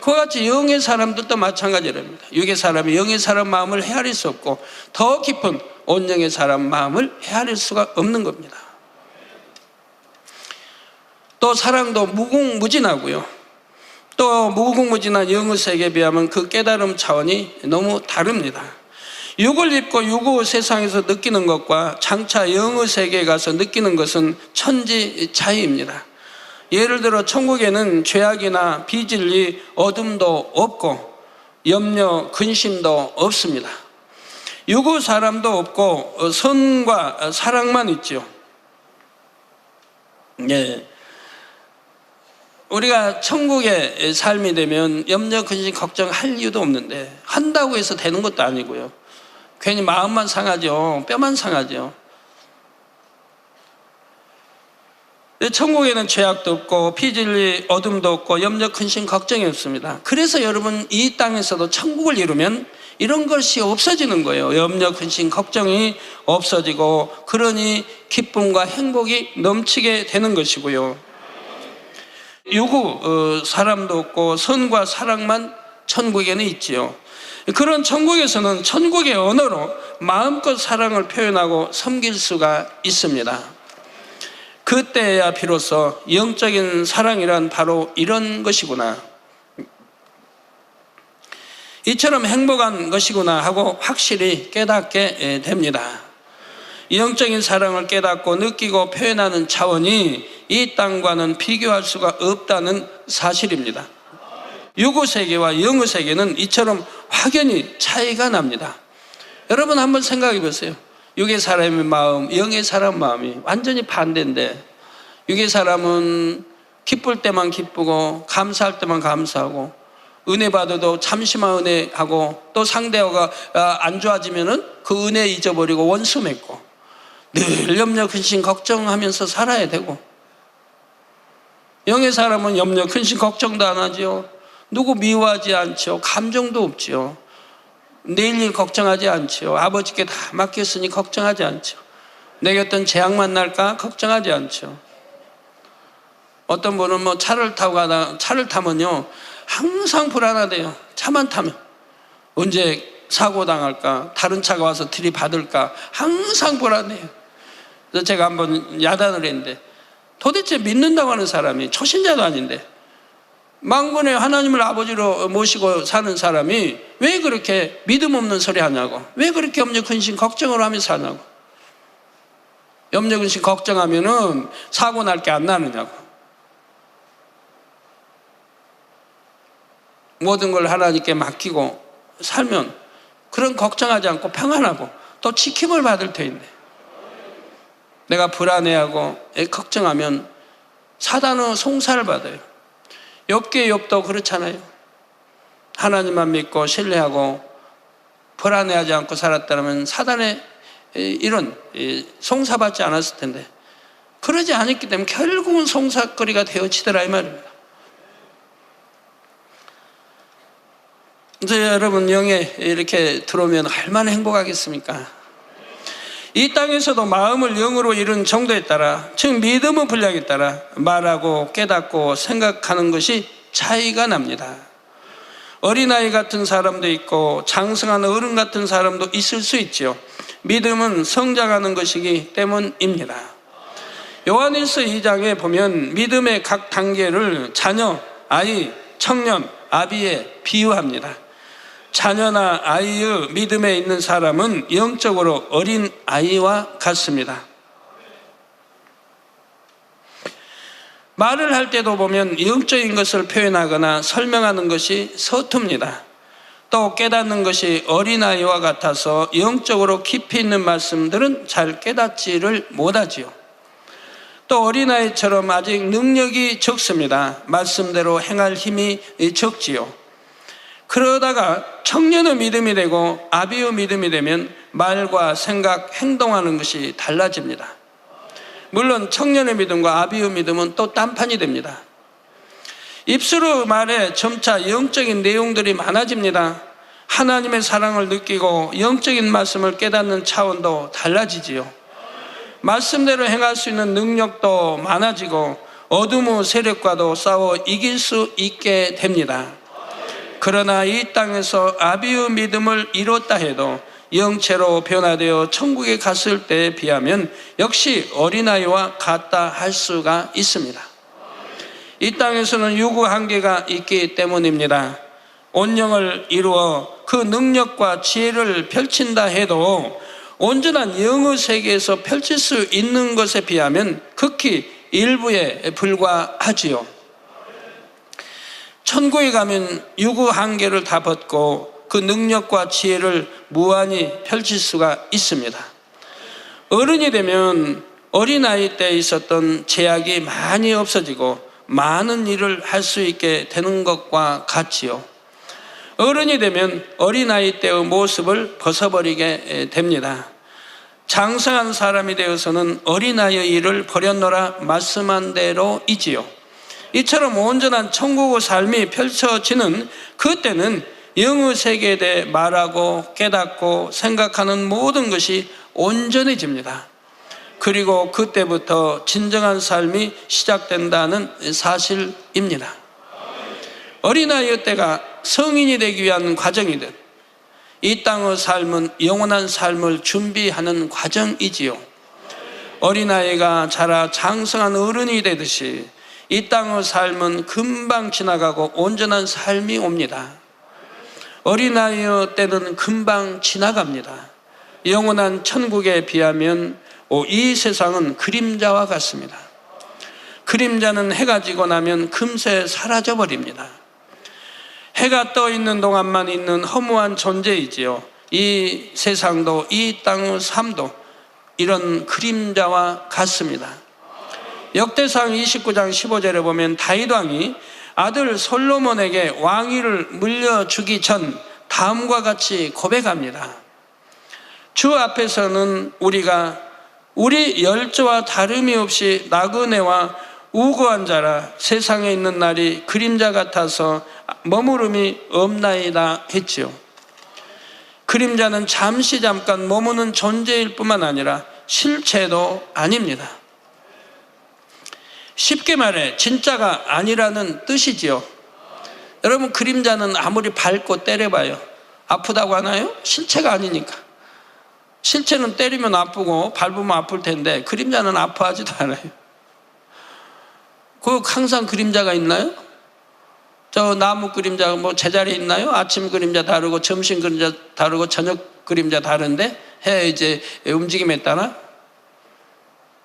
그와 같이 영의 사람들도 마찬가지랍니다. 육의 사람이 영의 사람 마음을 헤아릴 수 없고 더 깊은 온영의 사람 마음을 헤아릴 수가 없는 겁니다. 또 사랑도 무궁무진하고요. 또 무궁무진한 영의 세계에 비하면 그 깨달음 차원이 너무 다릅니다. 육을 입고 육의 세상에서 느끼는 것과 장차 영의 세계에 가서 느끼는 것은 천지 차이입니다. 예를 들어 천국에는 죄악이나 비진리, 어둠도 없고 염려, 근심도 없습니다. 육의 사람도 없고 선과 사랑만 있죠. 예. 우리가 천국의 삶이 되면 염려, 근심, 걱정할 이유도 없는데, 한다고 해서 되는 것도 아니고요. 괜히 마음만 상하죠. 뼈만 상하죠. 천국에는 죄악도 없고 피진리, 어둠도 없고 염려, 근심, 걱정이 없습니다. 그래서 여러분 이 땅에서도 천국을 이루면 이런 것이 없어지는 거예요. 염려, 근심, 걱정이 없어지고, 그러니 기쁨과 행복이 넘치게 되는 것이고요. 육의 사람도 없고 선과 사랑만 천국에는 있지요. 그런 천국에서는 천국의 언어로 마음껏 사랑을 표현하고 섬길 수가 있습니다. 그때야 비로소 영적인 사랑이란 바로 이런 것이구나, 이처럼 행복한 것이구나 하고 확실히 깨닫게 됩니다. 영적인 사랑을 깨닫고 느끼고 표현하는 차원이 이 땅과는 비교할 수가 없다는 사실입니다. 육의 세계와 영의 세계는 이처럼 확연히 차이가 납니다. 여러분 한번 생각해 보세요. 육의 사람의 마음, 영의 사람 마음이 완전히 반대인데, 육의 사람은 기쁠 때만 기쁘고 감사할 때만 감사하고, 은혜 받아도 잠시만 은혜하고, 또 상대가 안 좋아지면은 그 은혜 잊어버리고 원수 맺고, 늘 염려, 근심, 걱정하면서 살아야 되고, 영의 사람은 염려, 근심, 걱정도 안 하죠. 누구 미워하지 않죠. 감정도 없죠. 내일 일 걱정하지 않죠. 아버지께 다 맡겼으니 걱정하지 않죠. 내게 어떤 재앙 만날까 걱정하지 않죠. 어떤 분은 뭐 차를 타면요 항상 불안하대요. 차만 타면 언제 사고 당할까, 다른 차가 와서 들이받을까 항상 불안해요. 그래서 제가 한번 야단을 했는데, 도대체 믿는다고 하는 사람이, 초신자도 아닌데 망군에 하나님을 아버지로 모시고 사는 사람이 왜 그렇게 믿음 없는 소리 하냐고, 왜 그렇게 염려, 근심, 걱정을 하면서 하냐고. 염려, 근심, 걱정하면은 사고 날 게 안 나느냐고. 모든 걸 하나님께 맡기고 살면 그런 걱정하지 않고 평안하고 또 지킴을 받을 터인데, 내가 불안해하고 걱정하면 사단은 송사를 받아요. 욥기의 욥도 그렇잖아요. 하나님만 믿고 신뢰하고 불안해하지 않고 살았다면 사단의 이런 송사받지 않았을 텐데, 그러지 않았기 때문에 결국은 송사거리가 되어지더라 이 말입니다. 이제 여러분 영에 이렇게 들어오면 얼마나 행복하겠습니까? 이 땅에서도 마음을 영으로 이룬 정도에 따라, 즉 믿음의 분량에 따라 말하고 깨닫고 생각하는 것이 차이가 납니다. 어린아이 같은 사람도 있고 장성한 어른 같은 사람도 있을 수 있죠. 믿음은 성장하는 것이기 때문입니다. 요한일서 2장에 보면 믿음의 각 단계를 자녀, 아이, 청년, 아비에 비유합니다. 자녀나 아이의 믿음에 있는 사람은 영적으로 어린 아이와 같습니다. 말을 할 때도 보면 영적인 것을 표현하거나 설명하는 것이 서툽니다. 또 깨닫는 것이 어린아이와 같아서 영적으로 깊이 있는 말씀들은 잘 깨닫지를 못하지요. 또 어린아이처럼 아직 능력이 적습니다. 말씀대로 행할 힘이 적지요. 그러다가 청년의 믿음이 되고 아비의 믿음이 되면 말과 생각, 행동하는 것이 달라집니다. 물론 청년의 믿음과 아비의 믿음은 또 딴판이 됩니다. 입술의 말에 점차 영적인 내용들이 많아집니다. 하나님의 사랑을 느끼고 영적인 말씀을 깨닫는 차원도 달라지지요. 말씀대로 행할 수 있는 능력도 많아지고 어둠의 세력과도 싸워 이길 수 있게 됩니다. 그러나 이 땅에서 아비의 믿음을 이뤘다 해도 영체로 변화되어 천국에 갔을 때에 비하면 역시 어린아이와 같다 할 수가 있습니다. 이 땅에서는 요구 한계가 있기 때문입니다. 온영을 이루어 그 능력과 지혜를 펼친다 해도 온전한 영의 세계에서 펼칠 수 있는 것에 비하면 극히 일부에 불과하지요. 천국에 가면 요구 한계를 다 벗고 그 능력과 지혜를 무한히 펼칠 수가 있습니다. 어른이 되면 어린아이 때 있었던 제약이 많이 없어지고 많은 일을 할 수 있게 되는 것과 같지요. 어른이 되면 어린아이 때의 모습을 벗어버리게 됩니다. 장성한 사람이 되어서는 어린아이의 일을 버렸노라 말씀한 대로이지요. 이처럼 온전한 천국의 삶이 펼쳐지는 그때는 영의 세계에 대해 말하고 깨닫고 생각하는 모든 것이 온전해집니다. 그리고 그때부터 진정한 삶이 시작된다는 사실입니다. 어린아이의 때가 성인이 되기 위한 과정이듯 이 땅의 삶은 영원한 삶을 준비하는 과정이지요. 어린아이가 자라 장성한 어른이 되듯이 이 땅의 삶은 금방 지나가고 온전한 삶이 옵니다. 어린아이의 때는 금방 지나갑니다. 영원한 천국에 비하면 이 세상은 그림자와 같습니다. 그림자는 해가 지고 나면 금세 사라져 버립니다. 해가 떠 있는 동안만 있는 허무한 존재이지요. 이 세상도 이 땅의 삶도 이런 그림자와 같습니다. 역대상 29장 15절에 보면 다윗 왕이 아들 솔로몬에게 왕위를 물려주기 전 다음과 같이 고백합니다. 주 앞에서는 우리가 우리 열조와 다름이 없이 나그네와 우고한 자라 세상에 있는 날이 그림자 같아서 머무름이 없나이다 했지요. 그림자는 잠깐 머무는 존재일 뿐만 아니라 실체도 아닙니다. 쉽게 말해 진짜가 아니라는 뜻이지요. 여러분, 그림자는 아무리 밟고 때려봐요. 아프다고 하나요? 실체가 아니니까. 실체는 때리면 아프고 밟으면 아플 텐데 그림자는 아파하지도 않아요. 그 항상 그림자가 있나요? 저 나무 그림자가 뭐 제자리에 있나요? 아침 그림자 다르고 점심 그림자 다르고 저녁 그림자 다른데 해 이제 움직임에 따라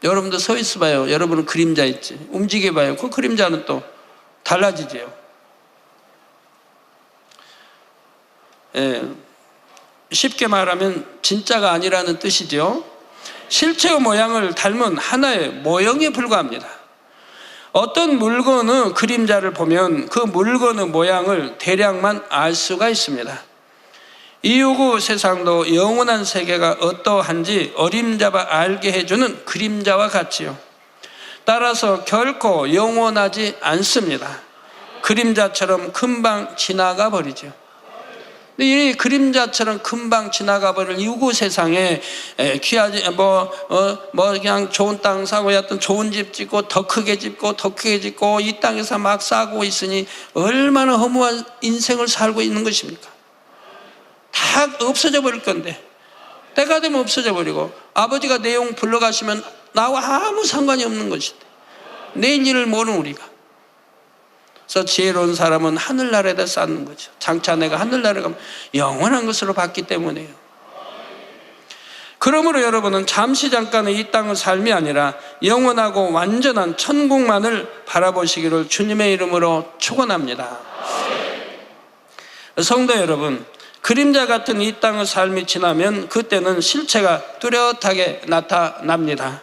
여러분도 서 있어봐요. 여러분은 그림자 있지. 움직여봐요. 그 그림자는 또 달라지지요. 예. 쉽게 말하면 진짜가 아니라는 뜻이죠. 실체의 모양을 닮은 하나의 모형에 불과합니다. 어떤 물건의 그림자를 보면 그 물건의 모양을 대략만 알 수가 있습니다. 이후의 세상도 영원한 세계가 어떠한지 어림잡아 알게 해주는 그림자와 같지요. 따라서 결코 영원하지 않습니다. 그림자처럼 금방 지나가 버리죠. 이 그림자처럼 금방 지나가 버릴 이후 세상에 귀하지 그냥 좋은 땅 사고 어떤 좋은 집 짓고 더 크게 짓고 더 크게 짓고 이 땅에서 막 싸고 있으니 얼마나 허무한 인생을 살고 있는 것입니까? 다 없어져 버릴 건데 때가 되면 없어져 버리고 아버지가 내용 불러가시면 나와 아무 상관이 없는 것인데 내일 일을 모르는 우리가 그래서 지혜로운 사람은 하늘나라에다 쌓는 거죠. 장차 내가 하늘나라에 가면 영원한 것으로 받기 때문에요. 그러므로 여러분은 잠시 잠깐의 이 땅의 삶이 아니라 영원하고 완전한 천국만을 바라보시기를 주님의 이름으로 축원합니다. 성도 여러분, 그림자 같은 이 땅의 삶이 지나면 그때는 실체가 뚜렷하게 나타납니다.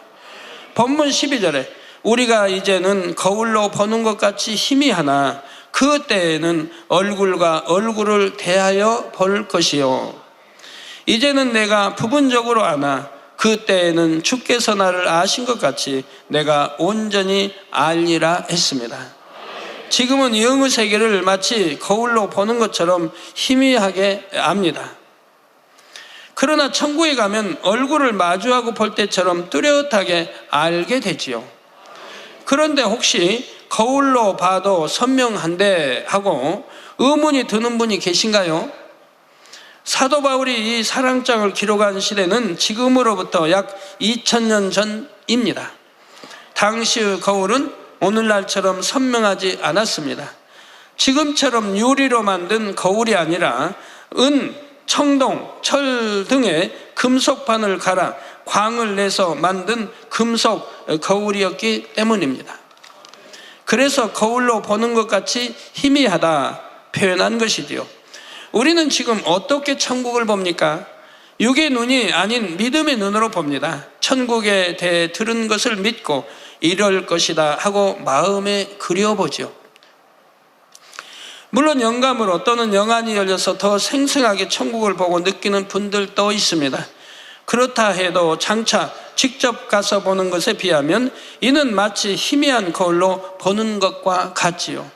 본문 12절에 우리가 이제는 거울로 보는 것 같이 희미하나 그때에는 얼굴과 얼굴을 대하여 볼 것이요. 이제는 내가 부분적으로 아나 그때에는 주께서 나를 아신 것 같이 내가 온전히 알리라 했습니다. 지금은 영의 세계를 마치 거울로 보는 것처럼 희미하게 압니다. 그러나 천국에 가면 얼굴을 마주하고 볼 때처럼 뚜렷하게 알게 되지요. 그런데 혹시 거울로 봐도 선명한데 하고 의문이 드는 분이 계신가요? 사도 바울이 이 사랑장을 기록한 시대는 지금으로부터 약 2000년 전입니다. 당시의 거울은 오늘날처럼 선명하지 않았습니다. 지금처럼 유리로 만든 거울이 아니라 은, 청동, 철 등의 금속판을 갈아 광을 내서 만든 금속 거울이었기 때문입니다. 그래서 거울로 보는 것 같이 희미하다 표현한 것이지요. 우리는 지금 어떻게 천국을 봅니까? 육의 눈이 아닌 믿음의 눈으로 봅니다. 천국에 대해 들은 것을 믿고 이럴 것이다 하고 마음에 그려보죠. 물론 영감으로 또는 영안이 열려서 더 생생하게 천국을 보고 느끼는 분들도 있습니다. 그렇다 해도 장차 직접 가서 보는 것에 비하면 이는 마치 희미한 거울로 보는 것과 같지요.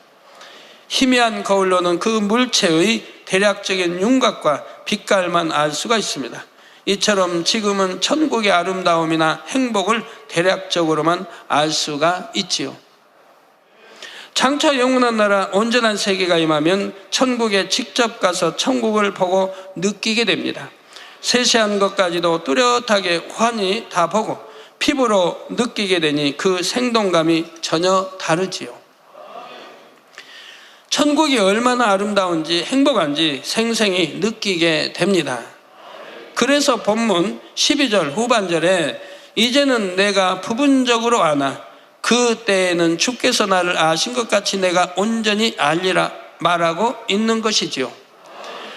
희미한 거울로는 그 물체의 대략적인 윤곽과 빛깔만 알 수가 있습니다. 이처럼 지금은 천국의 아름다움이나 행복을 대략적으로만 알 수가 있지요. 장차 영원한 나라 온전한 세계가 임하면 천국에 직접 가서 천국을 보고 느끼게 됩니다. 세세한 것까지도 뚜렷하게 환히 다 보고 피부로 느끼게 되니 그 생동감이 전혀 다르지요. 천국이 얼마나 아름다운지 행복한지 생생히 느끼게 됩니다. 그래서 본문 12절 후반절에 이제는 내가 부분적으로 아나 그때에는 주께서 나를 아신 것 같이 내가 온전히 알리라 말하고 있는 것이지요.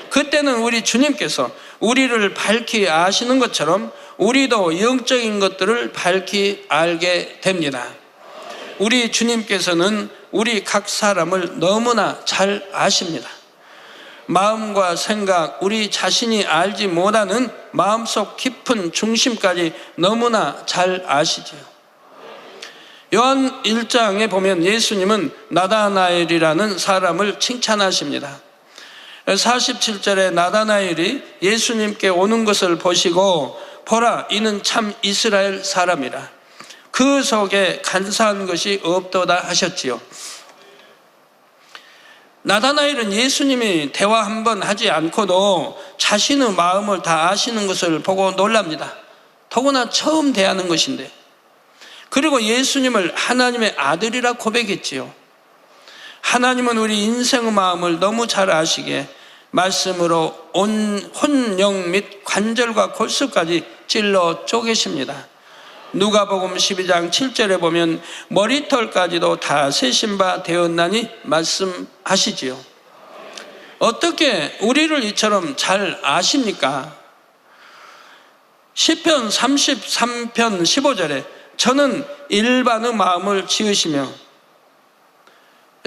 그때는 우리 주님께서 우리를 밝히 아시는 것처럼 우리도 영적인 것들을 밝히 알게 됩니다. 우리 주님께서는 우리 각 사람을 너무나 잘 아십니다. 마음과 생각, 우리 자신이 알지 못하는 마음속 깊은 중심까지 너무나 잘 아시지요. 요한 1장에 보면 예수님은 나다나엘이라는 사람을 칭찬하십니다. 47절에 나다나엘이 예수님께 오는 것을 보시고 보라 이는 참 이스라엘 사람이라 그 속에 간사한 것이 없도다 하셨지요. 나다나엘은 예수님이 대화 한번 하지 않고도 자신의 마음을 다 아시는 것을 보고 놀랍니다. 더구나 처음 대하는 것인데. 그리고 예수님을 하나님의 아들이라 고백했지요. 하나님은 우리 인생의 마음을 너무 잘 아시기에 말씀으로 온 혼영 및 관절과 골수까지 찔러 쪼개십니다. 누가복음 12장 7절에 보면 머리털까지도 다 세신 바 되었나니 말씀하시지요. 어떻게 우리를 이처럼 잘 아십니까? 시편 33편 15절에 저는 일반의 마음을 지으시며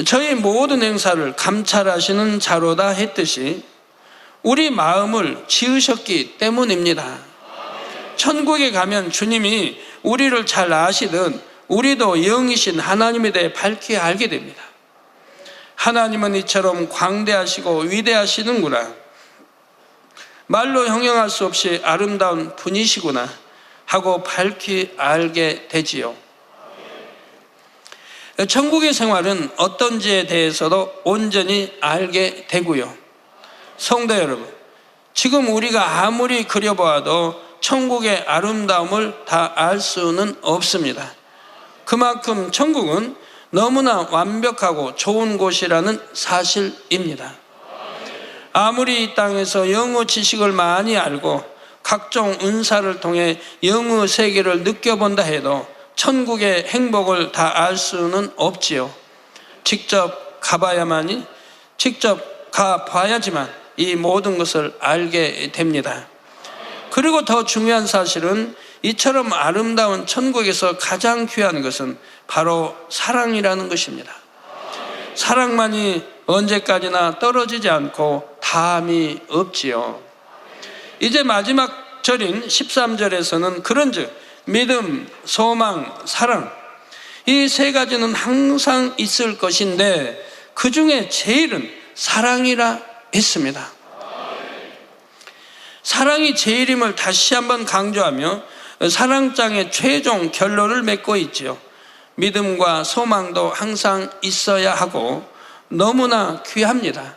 저희 모든 행사를 감찰하시는 자로다 했듯이 우리 마음을 지으셨기 때문입니다. 천국에 가면 주님이 우리를 잘 아시듯 우리도 영이신 하나님에 대해 밝히 알게 됩니다. 하나님은 이처럼 광대하시고 위대하시는구나. 말로 형용할 수 없이 아름다운 분이시구나 하고 밝히 알게 되지요. 천국의 생활은 어떤지에 대해서도 온전히 알게 되고요. 성도 여러분, 지금 우리가 아무리 그려보아도 천국의 아름다움을 다 알 수는 없습니다. 그만큼 천국은 너무나 완벽하고 좋은 곳이라는 사실입니다. 아무리 이 땅에서 영어 지식을 많이 알고 각종 은사를 통해 영어 세계를 느껴본다 해도 천국의 행복을 다 알 수는 없지요. 직접 가봐야만이, 직접 가봐야지만 이 모든 것을 알게 됩니다. 그리고 더 중요한 사실은 이처럼 아름다운 천국에서 가장 귀한 것은 바로 사랑이라는 것입니다. 사랑만이 언제까지나 떨어지지 않고 다함이 없지요. 이제 마지막 절인 13절에서는 그런즉 믿음, 소망, 사랑, 이 세 가지는 항상 있을 것인데 그 중에 제일은 사랑이라 했습니다. 사랑이 제일임을 다시 한번 강조하며 사랑장의 최종 결론을 맺고 있지요. 믿음과 소망도 항상 있어야 하고 너무나 귀합니다.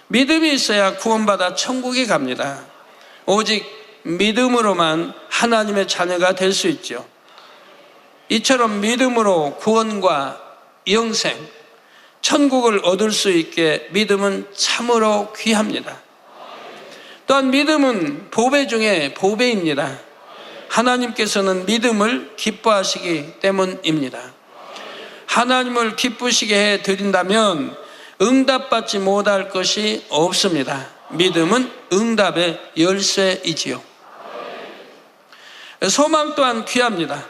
믿음이 있어야 구원받아 천국에 갑니다. 오직 믿음으로만 하나님의 자녀가 될 수 있죠. 이처럼 믿음으로 구원과 영생, 천국을 얻을 수 있게 믿음은 참으로 귀합니다. 또한 믿음은 보배 중에 보배입니다. 하나님께서는 믿음을 기뻐하시기 때문입니다. 하나님을 기쁘시게 해 드린다면 응답받지 못할 것이 없습니다. 믿음은 응답의 열쇠이지요. 소망 또한 귀합니다.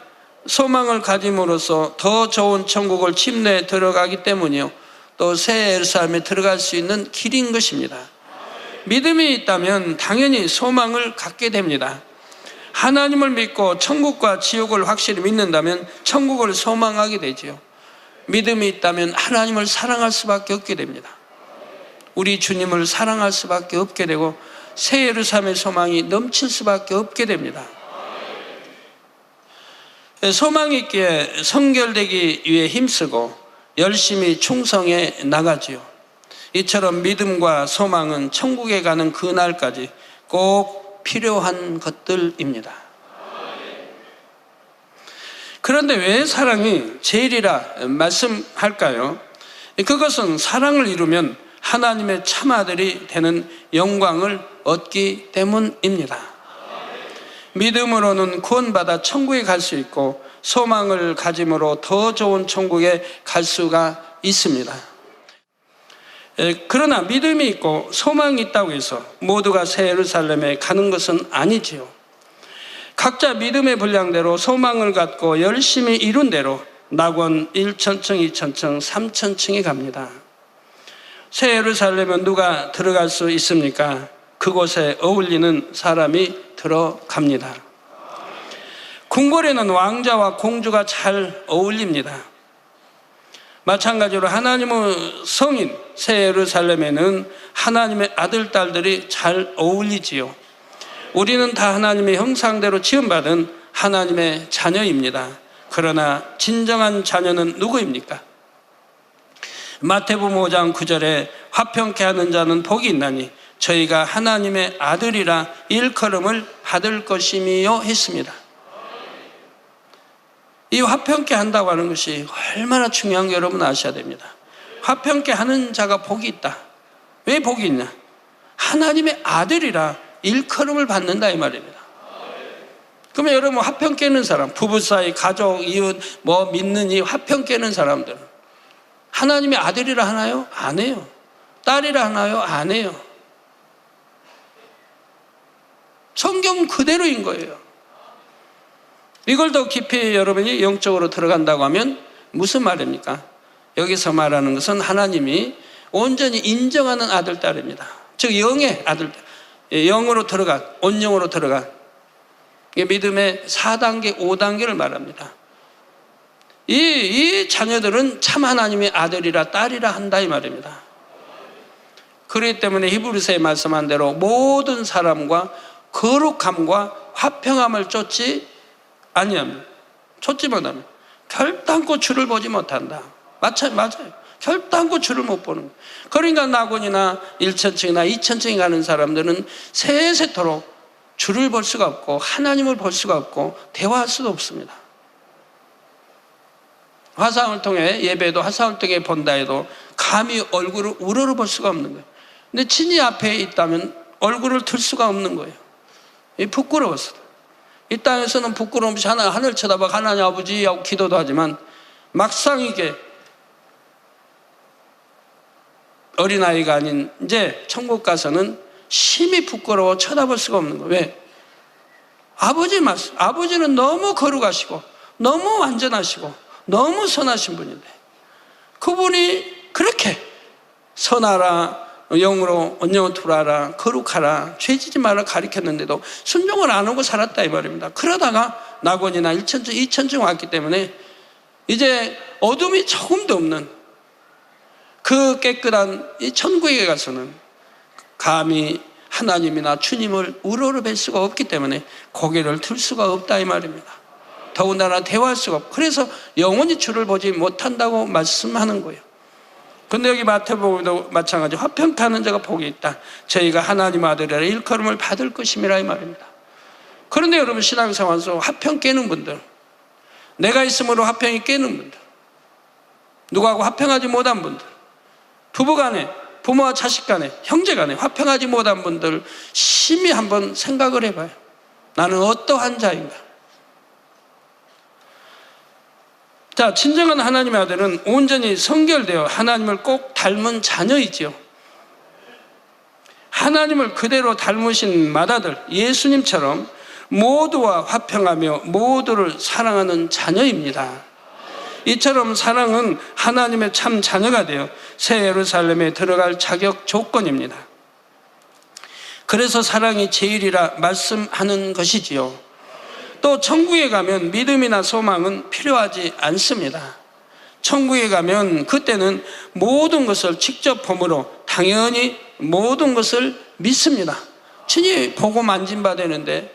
소망을 가짐으로써 더 좋은 천국을 침례에 들어가기 때문이요, 또 새 예루살렘에 들어갈 수 있는 길인 것입니다. 믿음이 있다면 당연히 소망을 갖게 됩니다. 하나님을 믿고 천국과 지옥을 확실히 믿는다면 천국을 소망하게 되지요. 믿음이 있다면 하나님을 사랑할 수밖에 없게 됩니다. 우리 주님을 사랑할 수밖에 없게 되고 새 예루살렘의 소망이 넘칠 수밖에 없게 됩니다. 소망 있게 성결되기 위해 힘쓰고 열심히 충성해 나가지요. 이처럼 믿음과 소망은 천국에 가는 그날까지 꼭 필요한 것들입니다. 그런데 왜 사랑이 제일이라 말씀할까요? 그것은 사랑을 이루면 하나님의 참아들이 되는 영광을 얻기 때문입니다. 믿음으로는 구원받아 천국에 갈 수 있고 소망을 가짐으로 더 좋은 천국에 갈 수가 있습니다. 그러나 믿음이 있고 소망이 있다고 해서 모두가 새 예루살렘에 가는 것은 아니지요. 각자 믿음의 분량대로 소망을 갖고 열심히 이룬 대로 낙원 1,000층, 2,000층, 3,000층에 갑니다. 새 예루살렘은 누가 들어갈 수 있습니까? 그곳에 어울리는 사람이 들어갑니다. 궁궐에는 왕자와 공주가 잘 어울립니다. 마찬가지로 하나님의 성인 새 예루살렘에는 하나님의 아들, 딸들이 잘 어울리지요. 우리는 다 하나님의 형상대로 지음받은 하나님의 자녀입니다. 그러나 진정한 자녀는 누구입니까? 마태복음 5장 9절에 화평케 하는 자는 복이 있나니 저희가 하나님의 아들이라 일컬음을 받을 것임이요 했습니다. 이 화평케 한다고 하는 것이 얼마나 중요한 게 여러분 아셔야 됩니다. 화평케 하는 자가 복이 있다. 왜 복이 있냐? 하나님의 아들이라 일컬음을 받는다 이 말입니다. 그러면 여러분 화평 깨는 사람, 부부 사이, 가족, 이웃, 믿는 이 화평 깨는 사람들은 하나님의 아들이라 하나요? 안 해요. 딸이라 하나요? 안 해요. 성경 그대로인 거예요. 이걸 더 깊이 여러분이 영적으로 들어간다고 하면 무슨 말입니까? 여기서 말하는 것은 하나님이 온전히 인정하는 아들, 딸입니다. 즉 영의 아들, 영으로 들어간, 온영으로 들어간 믿음의 4단계, 5단계를 말합니다. 이 자녀들은 참 하나님의 아들이라 딸이라 한다 이 말입니다. 그렇기 때문에 히브리서에 말씀한 대로 모든 사람과 거룩함과 화평함을 쫓지 아니하면, 쫓지 못하면 결단코 주를 보지 못한다. 맞아요. 결단코 주를 못 보는 거예요. 그러니까 낙원이나 1,000층이나 2,000층에 가는 사람들은 세세토록 주를 볼 수가 없고 하나님을 볼 수가 없고 대화할 수도 없습니다. 화상을 통해 예배도 화상을 통해 본다 해도 감히 얼굴을 우러러볼 수가 없는 거예요. 근데 친히 앞에 있다면 얼굴을 들 수가 없는 거예요. 부끄러워서. 이 땅에서는 부끄러움 없이 하늘 쳐다봐 하나님 아버지 하고 기도도 하지만 막상 이게 어린아이가 아닌 이제 천국 가서는 심히 부끄러워 쳐다볼 수가 없는 거예요. 왜? 아버지 말씀, 아버지는 너무 거룩하시고 너무 완전하시고 너무 선하신 분인데 그분이 그렇게 선하라, 영으로 언영투라라, 거룩하라, 죄지지 말라 가르쳤는데도 순종을 안 하고 살았다 이 말입니다. 그러다가 낙원이나 1천증, 2천증 왔기 때문에 이제 어둠이 조금도 없는 그 깨끗한 이 천국에 가서는 감히 하나님이나 주님을 우러러뵐 수가 없기 때문에 고개를 들 수가 없다 이 말입니다. 더군다나 대화할 수가 없고 그래서 영원히 주를 보지 못한다고 말씀하는 거예요. 근데 여기 마태복음도 마찬가지 화평 타는 자가 복이 있다. 저희가 하나님 아들이라 일컬음을 받을 것임이라 이 말입니다. 그런데 여러분 신앙생활에서 화평 깨는 분들, 내가 있음으로 화평이 깨는 분들, 누구하고 화평하지 못한 분들, 부부간에, 부모와 자식간에, 형제간에 화평하지 못한 분들 심히 한번 생각을 해봐요. 나는 어떠한 자인가? 자, 진정한 하나님의 아들은 온전히 성결되어 하나님을 꼭 닮은 자녀이지요. 하나님을 그대로 닮으신 맏아들 예수님처럼 모두와 화평하며 모두를 사랑하는 자녀입니다. 이처럼 사랑은 하나님의 참 자녀가 되어 새 예루살렘에 들어갈 자격 조건입니다. 그래서 사랑이 제일이라 말씀하는 것이지요. 또 천국에 가면 믿음이나 소망은 필요하지 않습니다. 천국에 가면 그때는 모든 것을 직접 보므로 당연히 모든 것을 믿습니다. 친히 보고 만진 바 되는데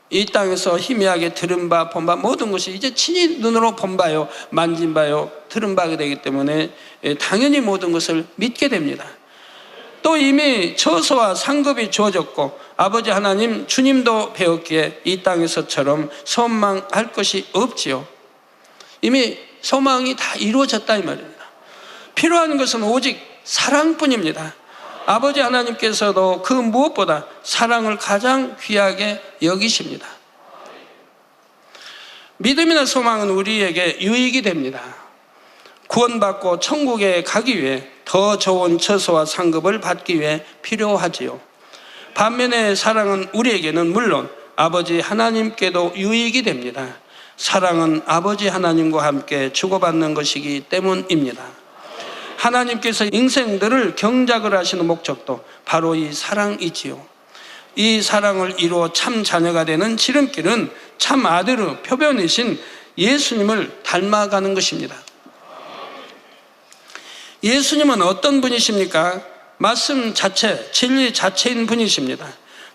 이 땅에서 희미하게 들은 바, 본 바 모든 것이 이제 친히 눈으로 본 바요, 만진 바요, 들은 바가 되기 때문에 당연히 모든 것을 믿게 됩니다. 또 이미 처소와 상급이 주어졌고 아버지 하나님 주님도 배웠기에 이 땅에서처럼 소망할 것이 없지요. 이미 소망이 다 이루어졌다 이 말입니다. 필요한 것은 오직 사랑뿐입니다. 아버지 하나님께서도 그 무엇보다 사랑을 가장 귀하게 여기십니다. 믿음이나 소망은 우리에게 유익이 됩니다. 구원받고 천국에 가기 위해 더 좋은 처소와 상급을 받기 위해 필요하지요. 반면에 사랑은 우리에게는 물론 아버지 하나님께도 유익이 됩니다. 사랑은 아버지 하나님과 함께 주고받는 것이기 때문입니다. 하나님께서 인생들을 경작을 하시는 목적도 바로 이 사랑이지요. 이 사랑을 이루어 참 자녀가 되는 지름길은 참 아들의 표변이신 예수님을 닮아가는 것입니다. 예수님은 어떤 분이십니까? 말씀 자체, 진리 자체인 분이십니다.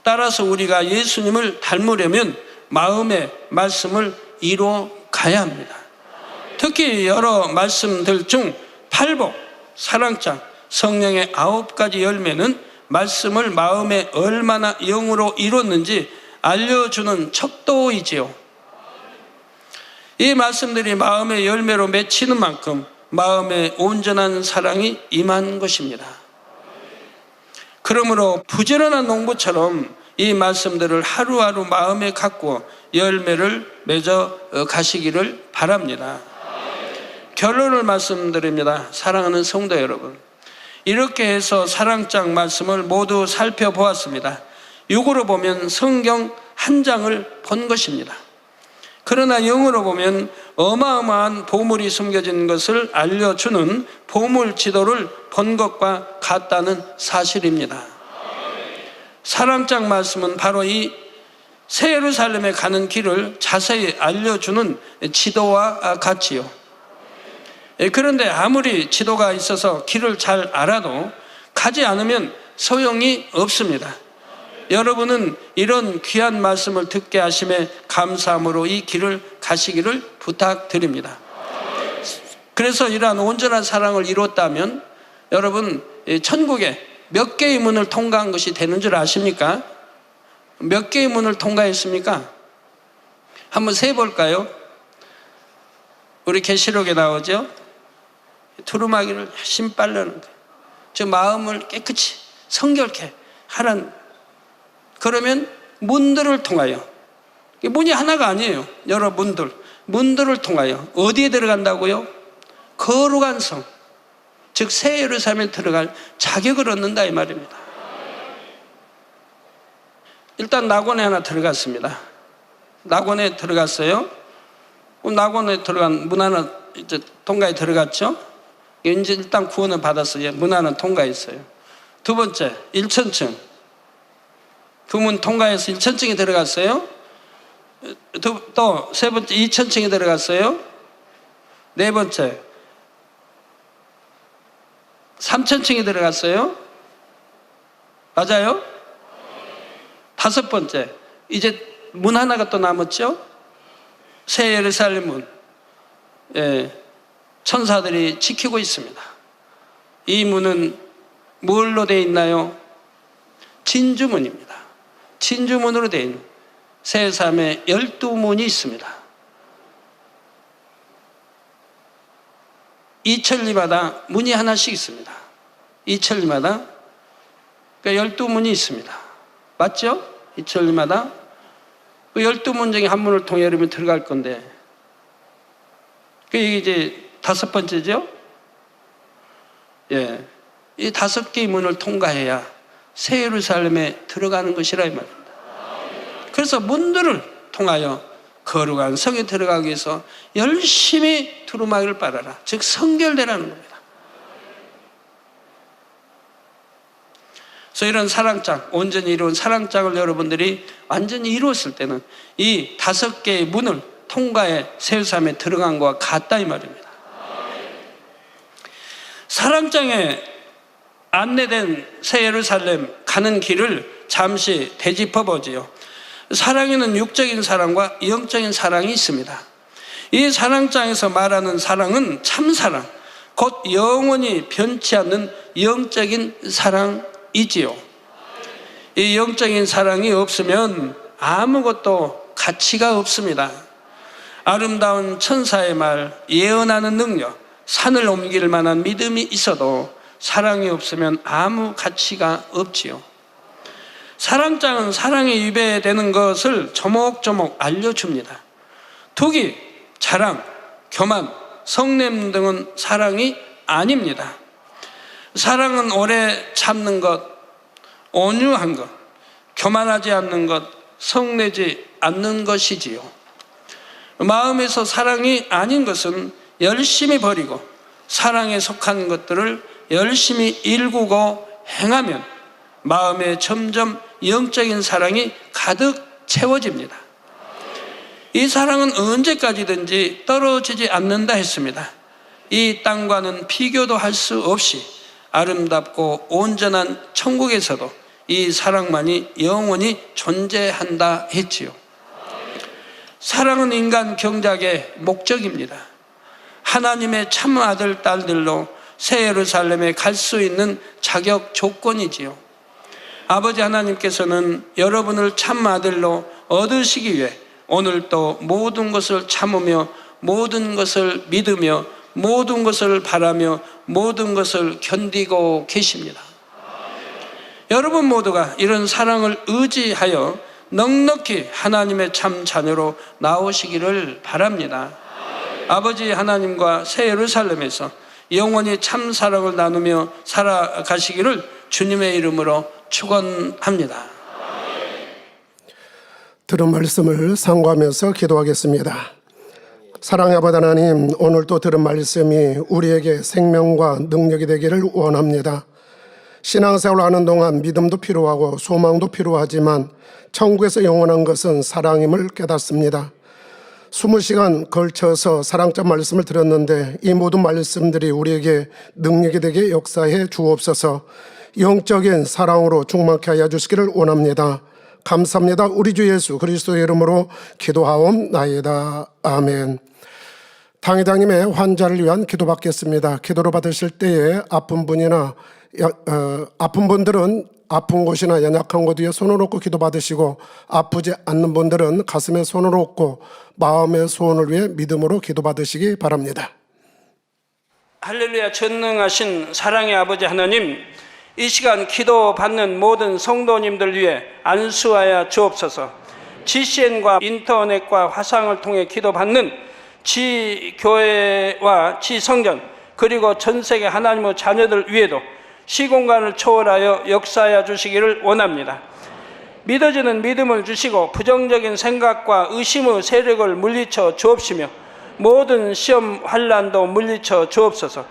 따라서 우리가 예수님을 닮으려면 마음의 말씀을 이루어 가야 합니다. 특히 여러 말씀들 중 팔복, 사랑장, 성령의 9가지 열매는 말씀을 마음에 얼마나 영으로 이뤘는지 알려주는 척도이지요. 이 말씀들이 마음의 열매로 맺히는 만큼 마음에 온전한 사랑이 임한 것입니다. 그러므로 부지런한 농부처럼 이 말씀들을 하루하루 마음에 갖고 열매를 맺어 가시기를 바랍니다. 결론을 말씀드립니다. 사랑하는 성도 여러분, 이렇게 해서 사랑장 말씀을 모두 살펴보았습니다. 육으로 보면 성경 한 장을 본 것입니다. 그러나 영으로 보면 어마어마한 보물이 숨겨진 것을 알려주는 보물 지도를 본 것과 같다는 사실입니다. 사랑장 말씀은 바로 이 새 예루살렘에 가는 길을 자세히 알려주는 지도와 같지요. 그런데 아무리 지도가 있어서 길을 잘 알아도 가지 않으면 소용이 없습니다. 여러분은 이런 귀한 말씀을 듣게 하심에 감사함으로 이 길을 가시기를 부탁드립니다. 그래서 이러한 온전한 사랑을 이뤘다면 여러분 천국에 몇 개의 문을 통과한 것이 되는 줄 아십니까? 몇 개의 문을 통과했습니까? 한번 세볼까요? 우리 계시록에 나오죠. 두루마기를 열심히 빨려는 거예요. 저 마음을 깨끗이 성결케 하라는. 그러면 문들을 통하여, 문이 하나가 아니에요. 여러 문들을 통하여 어디에 들어간다고요? 거룩한 성, 즉 새 예루살렘에 들어갈 자격을 얻는다 이 말입니다. 일단 낙원에 하나 들어갔습니다. 낙원에 들어갔어요. 낙원에 들어간 문 하나 이제 통과에 들어갔죠. 이제 일단 구원을 받았어요. 문 하나 통과했어요. 두 번째 1천층, 그 문 통과해서 1천층에 들어갔어요. 또 세 번째 2천층에 들어갔어요. 네 번째 3천층에 들어갔어요. 맞아요? 다섯 번째, 이제 문 하나가 또 남았죠. 새 예루살렘 문, 천사들이 지키고 있습니다. 이 문은 뭘로 되어 있나요? 진주문입니다. 진주문으로 되어 있는 새 예루살렘에 12문이 있습니다. 이천리마다 문이 하나씩 있습니다. 이천리마다 그러니까 12문이 있습니다. 맞죠? 이천리마다 그 12문 중에 한 문을 통해 여러분이 들어갈 건데, 그게 이제 다섯 번째죠. 예, 이 5개의 문을 통과해야 새 예루살렘에 들어가는 것이라 이 말입니다. 그래서 문들을 통하여 거룩한 성에 들어가기 위해서 열심히 두루마기를 빨아라, 즉 성결되라는 겁니다. 그래서 이런 사랑장, 온전히 이루은 사랑장을 여러분들이 완전히 이루었을 때는 이 5개의 문을 통과해 새 예루살렘에 들어간 것과 같다 이 말입니다. 사랑장에 안내된 새 예루살렘 가는 길을 잠시 되짚어 보지요. 사랑에는 육적인 사랑과 영적인 사랑이 있습니다. 이 사랑장에서 말하는 사랑은 참사랑, 곧 영원히 변치 않는 영적인 사랑이지요. 이 영적인 사랑이 없으면 아무것도 가치가 없습니다. 아름다운 천사의 말, 예언하는 능력, 산을 옮길 만한 믿음이 있어도 사랑이 없으면 아무 가치가 없지요. 사랑장은 사랑에 위배되는 것을 조목조목 알려줍니다. 투기, 자랑, 교만, 성냄 등은 사랑이 아닙니다. 사랑은 오래 참는 것, 온유한 것, 교만하지 않는 것, 성내지 않는 것이지요. 마음에서 사랑이 아닌 것은 열심히 버리고 사랑에 속한 것들을 열심히 일구고 행하면 마음에 점점 영적인 사랑이 가득 채워집니다. 이 사랑은 언제까지든지 떨어지지 않는다 했습니다. 이 땅과는 비교도 할 수 없이 아름답고 온전한 천국에서도 이 사랑만이 영원히 존재한다 했지요. 사랑은 인간 경작의 목적입니다. 하나님의 참 아들, 딸들로 새 예루살렘에 갈 수 있는 자격 조건이지요. 아버지 하나님께서는 여러분을 참 아들로 얻으시기 위해 오늘도 모든 것을 참으며 모든 것을 믿으며 모든 것을 바라며 모든 것을 견디고 계십니다. 여러분 모두가 이런 사랑을 의지하여 넉넉히 하나님의 참 자녀로 나오시기를 바랍니다. 아버지 하나님과 새 예루살렘에서 영원히 참 사랑을 나누며 살아가시기를 주님의 이름으로 축원합니다. 들은 말씀을 상고하면서 기도하겠습니다. 사랑의 아버지 하나님, 오늘 또 들은 말씀이 우리에게 생명과 능력이 되기를 원합니다. 신앙생활을 하는 동안 믿음도 필요하고 소망도 필요하지만 천국에서 영원한 것은 사랑임을 깨닫습니다. 20시간 걸쳐서 사랑장 말씀을 들었는데 이 모든 말씀들이 우리에게 능력이 되게 역사해 주옵소서. 영적인 사랑으로 충만케 하여 주시기를 원합니다. 감사합니다. 우리 주 예수 그리스도의 이름으로 기도하옵나이다. 아멘. 당회장님의 환자를 위한 기도받겠습니다. 기도를 받으실 때에 아픈 분이나 아픈 분들은 아픈 곳이나 연약한 곳 위에 손을 얹고 기도받으시고, 아프지 않는 분들은 가슴에 손을 얹고 마음의 소원을 위해 믿음으로 기도받으시기 바랍니다. 할렐루야. 전능하신 사랑의 아버지 하나님, 이 시간 기도받는 모든 성도님들 위해 안수하여 주옵소서. GCN과 인터넷과 화상을 통해 기도받는 지교회와 지성전, 그리고 전 세계 하나님의 자녀들 위에도 시공간을 초월하여 역사하여 주시기를 원합니다. 믿어지는 믿음을 주시고 부정적인 생각과 의심의 세력을 물리쳐 주옵시며, 모든 시험 환난도 물리쳐 주옵소서.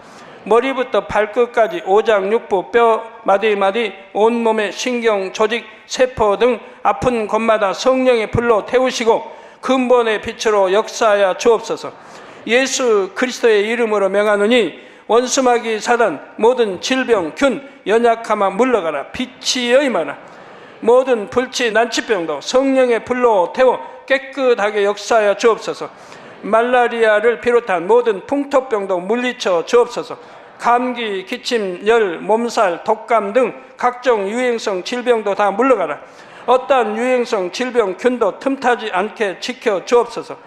머리부터 발끝까지 오장육부, 뼈, 마디마디, 온몸의 신경, 조직, 세포 등 아픈 곳마다 성령의 불로 태우시고 근본의 빛으로 역사하여 주옵소서. 예수 그리스도의 이름으로 명하노니 원수마귀 사단, 모든 질병, 균, 연약함아 물러가라. 빛이 여임하라. 모든 불치, 난치병도 성령의 불로 태워 깨끗하게 역사하여 주옵소서. 말라리아를 비롯한 모든 풍토병도 물리쳐 주옵소서. 감기, 기침, 열, 몸살, 독감 등 각종 유행성 질병도 다 물러가라. 어떠한 유행성 질병, 균도 틈타지 않게 지켜 주옵소서.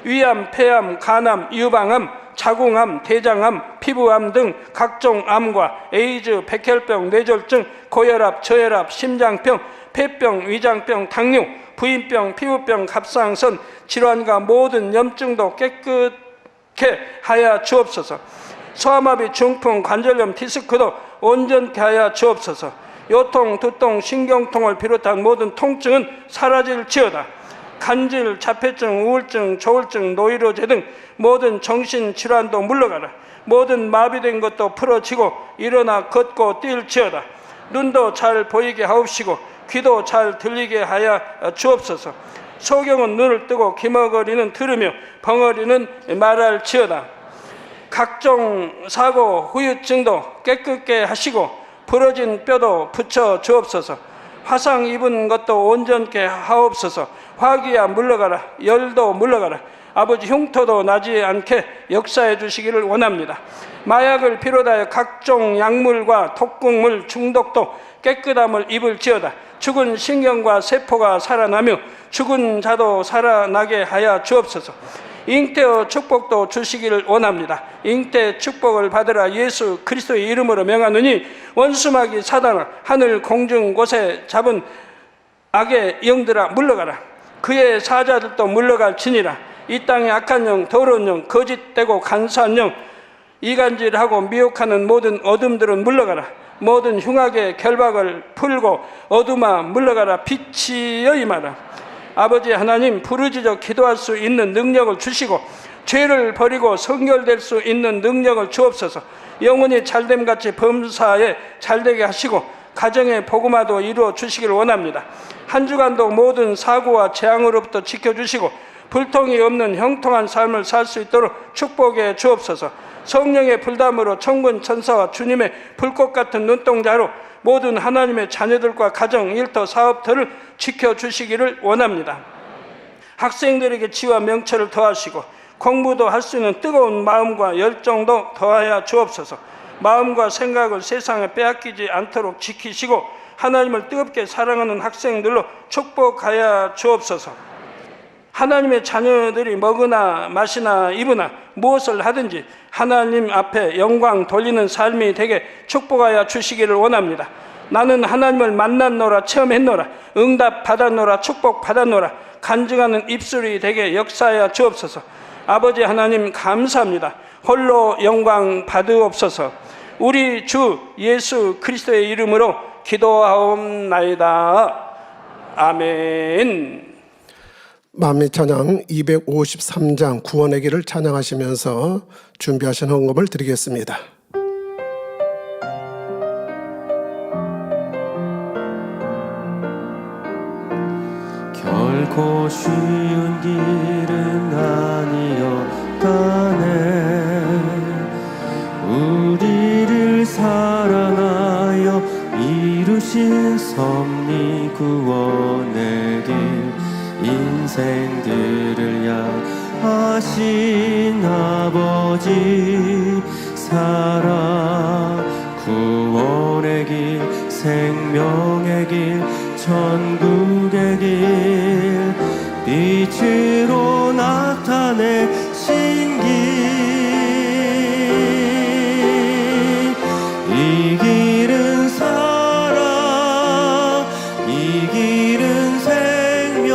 위암, 폐암, 간암, 유방암, 자궁암, 대장암, 피부암 등 각종 암과 에이즈, 백혈병, 뇌졸중, 고혈압, 저혈압, 심장병, 폐병, 위장병, 당뇨, 부인병, 피부병, 갑상선 질환과 모든 염증도 깨끗게 하여 주옵소서. 소아마비, 중풍, 관절염, 디스크도 온전케 하여 주옵소서. 요통, 두통, 신경통을 비롯한 모든 통증은 사라질지어다. 간질, 자폐증, 우울증, 조울증, 노이로제 등 모든 정신질환도 물러가라. 모든 마비된 것도 풀어지고 일어나 걷고 뛸지어다. 눈도 잘 보이게 하옵시고 귀도 잘 들리게 하여 주옵소서. 소경은 눈을 뜨고 기머거리는 들으며 벙어리는 말할지어다. 각종 사고, 후유증도 깨끗게 하시고 부러진 뼈도 붙여 주옵소서. 화상 입은 것도 온전케 하옵소서. 화기야 물러가라. 열도 물러가라. 아버지, 흉터도 나지 않게 역사해 주시기를 원합니다. 마약을 비롯하여 각종 약물과 독극물 중독도 깨끗함을 입을지어다. 죽은 신경과 세포가 살아나며 죽은 자도 살아나게 하여 주옵소서. 잉태의 축복도 주시기를 원합니다. 잉태 축복을 받으라. 예수 그리스도의 이름으로 명하노니 원수마귀 사단아, 하늘 공중 곳에 잡은 악의 영들아 물러가라. 그의 사자들도 물러갈지니라. 이 땅의 악한 영, 더러운 영, 거짓되고 간사한 영, 이간질하고 미혹하는 모든 어둠들은 물러가라. 모든 흉악의 결박을 풀고 어둠아 물러가라. 빛이 여임하라. 아버지 하나님, 부르짖어 기도할 수 있는 능력을 주시고 죄를 버리고 성결될 수 있는 능력을 주옵소서. 영혼이 잘됨같이 범사에 잘되게 하시고 가정의 복음화도 이루어 주시기를 원합니다. 한 주간도 모든 사고와 재앙으로부터 지켜주시고 불통이 없는 형통한 삶을 살 수 있도록 축복해 주옵소서. 성령의 불담으로 천군 천사와 주님의 불꽃 같은 눈동자로 모든 하나님의 자녀들과 가정, 일터, 사업터를 지켜주시기를 원합니다. 학생들에게 지와 명철을 더하시고 공부도 할 수 있는 뜨거운 마음과 열정도 더하여 주옵소서. 마음과 생각을 세상에 빼앗기지 않도록 지키시고 하나님을 뜨겁게 사랑하는 학생들로 축복하여 주옵소서. 하나님의 자녀들이 먹으나 마시나 입으나 무엇을 하든지 하나님 앞에 영광 돌리는 삶이 되게 축복하여 주시기를 원합니다. 나는 하나님을 만났노라, 체험했노라, 응답 받았노라, 축복 받았노라, 간증하는 입술이 되게 역사하여 주옵소서. 아버지 하나님 감사합니다. 홀로 영광 받으옵소서. 우리 주 예수 그리스도의 이름으로 기도하옵나이다. 아멘. 만미 찬양 253장 구원의 길을 찬양하시면서 준비하신 헌금을 드리겠습니다. 결코 쉬운 길은 아니었다네. 우리를 사랑하여 이루신 섭리 구원의 길, 인생들을 향하신 아버지 사랑 구원의 생명의 길 천국의 길 빛으로 나타내신 길 이 길은 사랑 이 길은 생명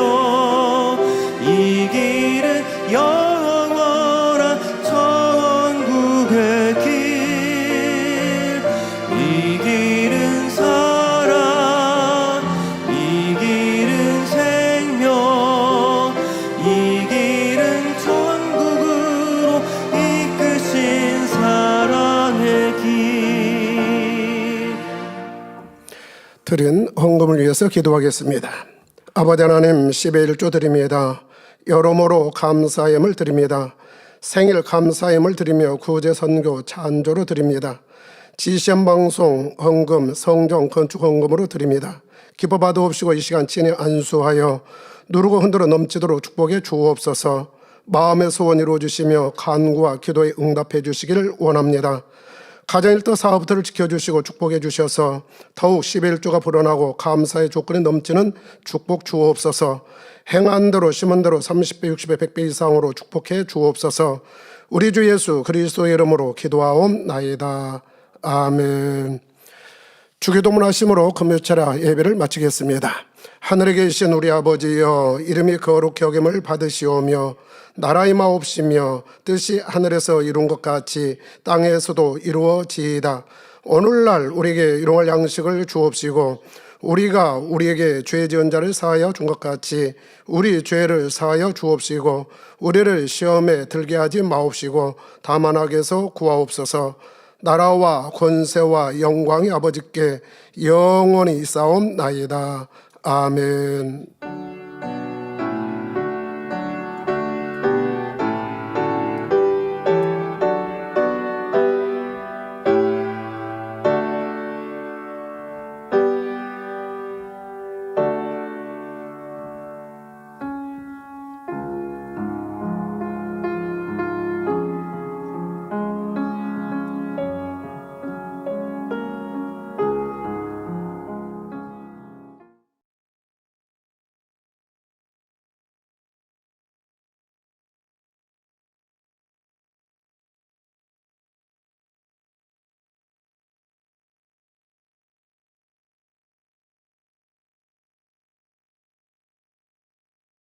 이 길은 영원한 천국의 길 이 길은 사랑 이 길은 생명 이 길은 천국으로 이끄신 사랑의 길. 드린 헌금을 위해서 기도하겠습니다. 아버지 하나님 10의 1조 드립니다. 여러모로 감사함을 드립니다. 생일 감사함을 드리며 구제 선교 찬조로 드립니다. 지시한 방송 헌금 성정 건축 헌금으로 드립니다. 기뻐 받아옵시고 이 시간 친히 안수하여 누르고 흔들어 넘치도록 축복해 주옵소서. 마음의 소원 이루어 주시며 간구와 기도에 응답해 주시기를 원합니다. 가정일터 사업들을 지켜주시고 축복해 주셔서 더욱 11조가 불어나고 감사의 조건이 넘치는 축복 주옵소서. 행한 대로 심은 대로 30배 60배 100배 이상으로 축복해 주옵소서. 우리 주 예수 그리스도의 이름으로 기도하옵나이다. 아멘. 주기도문 하심으로 금요철야 예배를 마치겠습니다. 하늘에 계신 우리 아버지여 이름이 거룩히 여김을 받으시오며 나라의 마옵시며 뜻이 하늘에서 이룬 것 같이 땅에서도 이루어지이다. 오늘날 우리에게 일용할 양식을 주옵시고 우리가 우리에게 죄 지은 자를 사하여 준 것 같이 우리 죄를 사하여 주옵시고 우리를 시험에 들게 하지 마옵시고 다만 악에서 구하옵소서. 나라와 권세와 영광이 아버지께 영원히 있사옵나이다. 아멘.